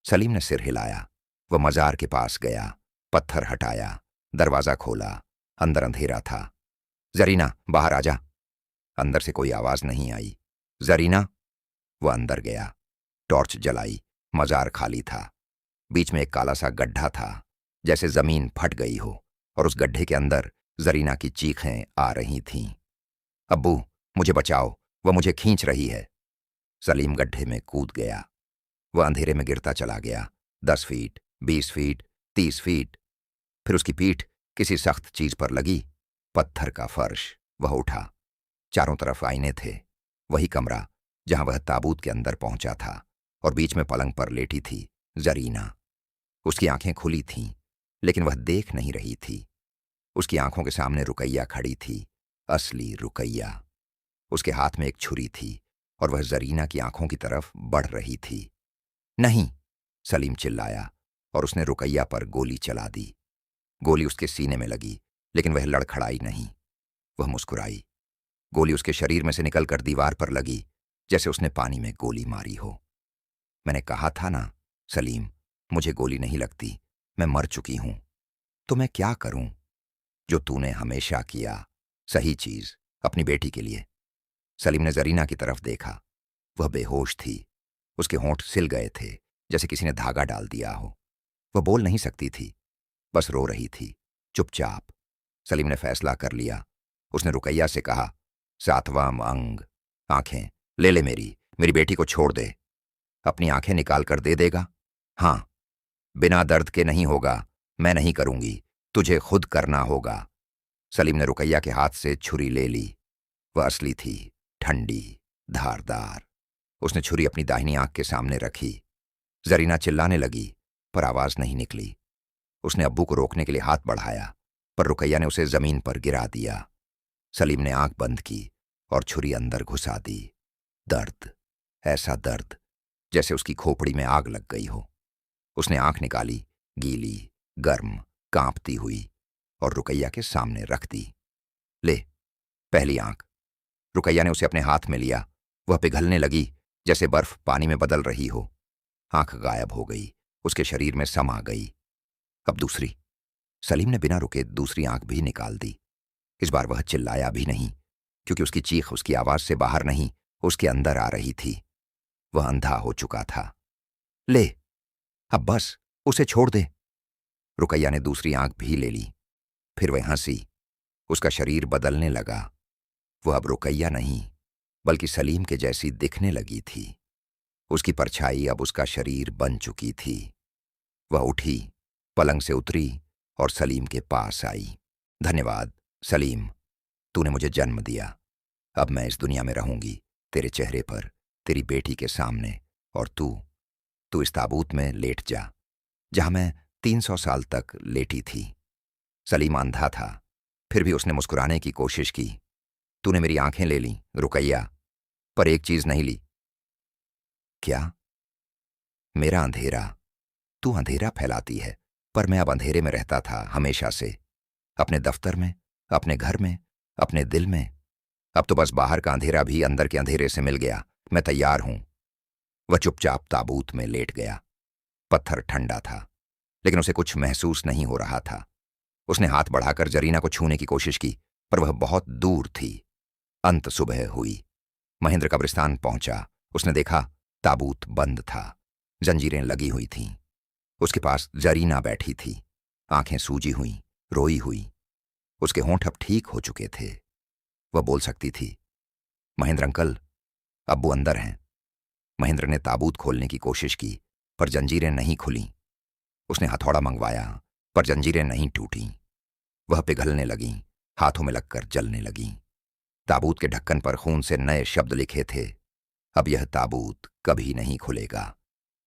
सलीम ने सिर हिलाया। वह मजार के पास गया, पत्थर हटाया, दरवाजा खोला। अंदर अंधेरा था। जरीना, बाहर आजा। अंदर से कोई आवाज नहीं आई। जरीना। वह अंदर गया, टॉर्च जलाई। मजार खाली था। बीच में एक काला सा गड्ढा था, जैसे जमीन फट गई हो, और उस गड्ढे के अंदर जरीना की चीखें आ रही थीं। अब्बू, मुझे बचाओ, वह मुझे खींच रही है। सलीम गड्ढे में कूद गया। वह अंधेरे में गिरता चला गया। 10 फीट, 20 फीट, 30 फीट। फिर उसकी पीठ किसी सख्त चीज पर लगी। पत्थर का फर्श। वह उठा। चारों तरफ आईने थे। वही कमरा जहां वह ताबूत के अंदर पहुंचा था, और बीच में पलंग पर लेटी थी जरीना। उसकी आंखें खुली थीं, लेकिन वह देख नहीं रही थी। उसकी आंखों के सामने रुकैया खड़ी थी, असली रुकैया। उसके हाथ में एक छुरी थी और वह जरीना की आंखों की तरफ बढ़ रही थी। नहीं, सलीम चिल्लाया और उसने रुकैया पर गोली चला दी। गोली उसके सीने में लगी, लेकिन वह लड़खड़ाई नहीं। वह मुस्कुराई। गोली उसके शरीर में से निकलकर दीवार पर लगी, जैसे उसने पानी में गोली मारी हो। मैंने कहा था ना सलीम, मुझे गोली नहीं लगती, मैं मर चुकी हूं। तो मैं क्या करूं? जो तूने हमेशा किया, सही चीज, अपनी बेटी के लिए। सलीम ने जरीना की तरफ देखा। वह बेहोश थी। उसके होंठ सिल गए थे, जैसे किसी ने धागा डाल दिया हो। वह बोल नहीं सकती थी, बस रो रही थी, चुपचाप। सलीम ने फैसला कर लिया। उसने रुकैया से कहा, 7वां अंग, आंखें ले ले मेरी, मेरी बेटी को छोड़ दे। अपनी आंखें निकाल कर दे देगा? हाँ। बिना दर्द के नहीं होगा, मैं नहीं करूंगी, तुझे खुद करना होगा। सलीम ने रुकैया के हाथ से छुरी ले ली। वह असली थी, ठंडी, धारदार। उसने छुरी अपनी दाहिनी आंख के सामने रखी। जरीना चिल्लाने लगी, पर आवाज नहीं निकली। उसने अब्बू को रोकने के लिए हाथ बढ़ाया, पर रुकैया ने उसे जमीन पर गिरा दिया। सलीम ने आंख बंद की और छुरी अंदर घुसा दी। दर्द, ऐसा दर्द जैसे उसकी खोपड़ी में आग लग गई हो। उसने आंख निकाली, गीली, गर्म, कांपती हुई, और रुकैया के सामने रख दी। ले, पहली आंख। रुकैया ने उसे अपने हाथ में लिया। वह पिघलने लगी, जैसे बर्फ पानी में बदल रही हो। आंख गायब हो गई, उसके शरीर में समा गई। अब दूसरी। सलीम ने बिना रुके दूसरी आंख भी निकाल दी। इस बार वह चिल्लाया भी नहीं, क्योंकि उसकी चीख उसकी आवाज से बाहर नहीं, उसके अंदर आ रही थी। वह अंधा हो चुका था। ले, अब बस, उसे छोड़ दे। रुकैया ने दूसरी आंख भी ले ली। फिर वह हंसी। उसका शरीर बदलने लगा। वह अब रुकैया नहीं, बल्कि सलीम के जैसी दिखने लगी थी। उसकी परछाई अब उसका शरीर बन चुकी थी। वह उठी, पलंग से उतरी और सलीम के पास आई। धन्यवाद सलीम, तूने मुझे जन्म दिया। अब मैं इस दुनिया में रहूंगी, तेरे चेहरे पर, तेरी बेटी के सामने। और तू इस ताबूत में लेट जा, जहां मैं 300 साल तक लेटी थी। सलीम अंधा था, फिर भी उसने मुस्कुराने की कोशिश की। तूने मेरी आंखें ले लीं, रुकैया, पर एक चीज नहीं ली। क्या? मेरा अंधेरा। तू अंधेरा फैलाती है, पर मैं अब अंधेरे में रहता था हमेशा से। अपने दफ्तर में, अपने घर में, अपने दिल में। अब तो बस बाहर का अंधेरा भी अंदर के अंधेरे से मिल गया। मैं तैयार हूं। वह चुपचाप ताबूत में लेट गया। पत्थर ठंडा था, लेकिन उसे कुछ महसूस नहीं हो रहा था। उसने हाथ बढ़ाकर जरीना को छूने की कोशिश की, पर वह बहुत दूर थी। अंत सुबह हुई। महेंद्र कब्रिस्तान पहुंचा। उसने देखा, ताबूत बंद था। जंजीरें लगी हुई थीं। उसके पास जरीना बैठी थी, आंखें सूजी हुई, रोई हुई। उसके होंठ अब ठीक हो चुके थे। वह बोल सकती थी। महेंद्र अंकल, अब्बू अंदर हैं। महेंद्र ने ताबूत खोलने की कोशिश की, पर जंजीरें नहीं खुलीं। उसने हथौड़ा मंगवाया, पर जंजीरें नहीं टूटीं। वह पिघलने लगीं, हाथों में लगकर जलने लगीं। ताबूत के ढक्कन पर खून से नए शब्द लिखे थे। अब यह ताबूत कभी नहीं खुलेगा,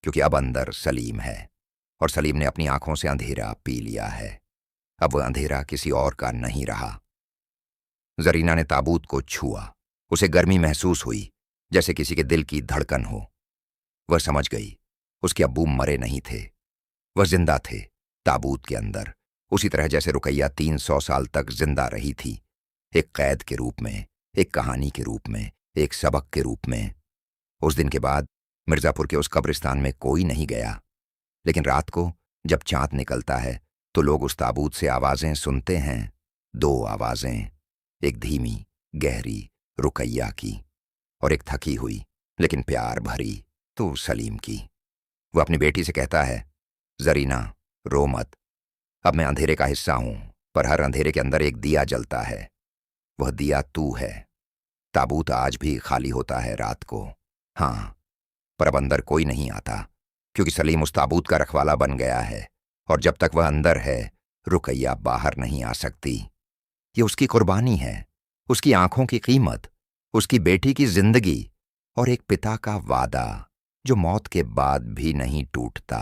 क्योंकि अब अंदर सलीम है, और सलीम ने अपनी आंखों से अंधेरा पी लिया है। अब वह अंधेरा किसी और का नहीं रहा। जरीना ने ताबूत को छुआ। उसे गर्मी महसूस हुई, जैसे किसी के दिल की धड़कन हो। वह समझ गई, उसके अब्बू मरे नहीं थे। वह जिंदा थे, ताबूत के अंदर, उसी तरह जैसे रुकैया 300 साल तक जिंदा रही थी। एक कैद के रूप में, एक कहानी के रूप में, एक सबक के रूप में। उस दिन के बाद मिर्जापुर के उस कब्रिस्तान में कोई नहीं गया। लेकिन रात को जब चांद निकलता है, तो लोग उस ताबूत से आवाजें सुनते हैं। 2 आवाजें, एक धीमी, गहरी, रुकैया की, और एक थकी हुई लेकिन प्यार भरी, तो सलीम की। वो अपनी बेटी से कहता है, जरीना, रो मत। अब मैं अंधेरे का हिस्सा हूं, पर हर अंधेरे के अंदर एक दिया जलता है। वह दिया तू है। ताबूत आज भी खाली होता है रात को, हाँ, पर अब अंदर कोई नहीं आता, क्योंकि सलीम उस ताबूत का रखवाला बन गया है। और जब तक वह अंदर है, रुकैया बाहर नहीं आ सकती। ये उसकी कुर्बानी है, उसकी आंखों की कीमत, उसकी बेटी की जिंदगी, और एक पिता का वादा जो मौत के बाद भी नहीं टूटता।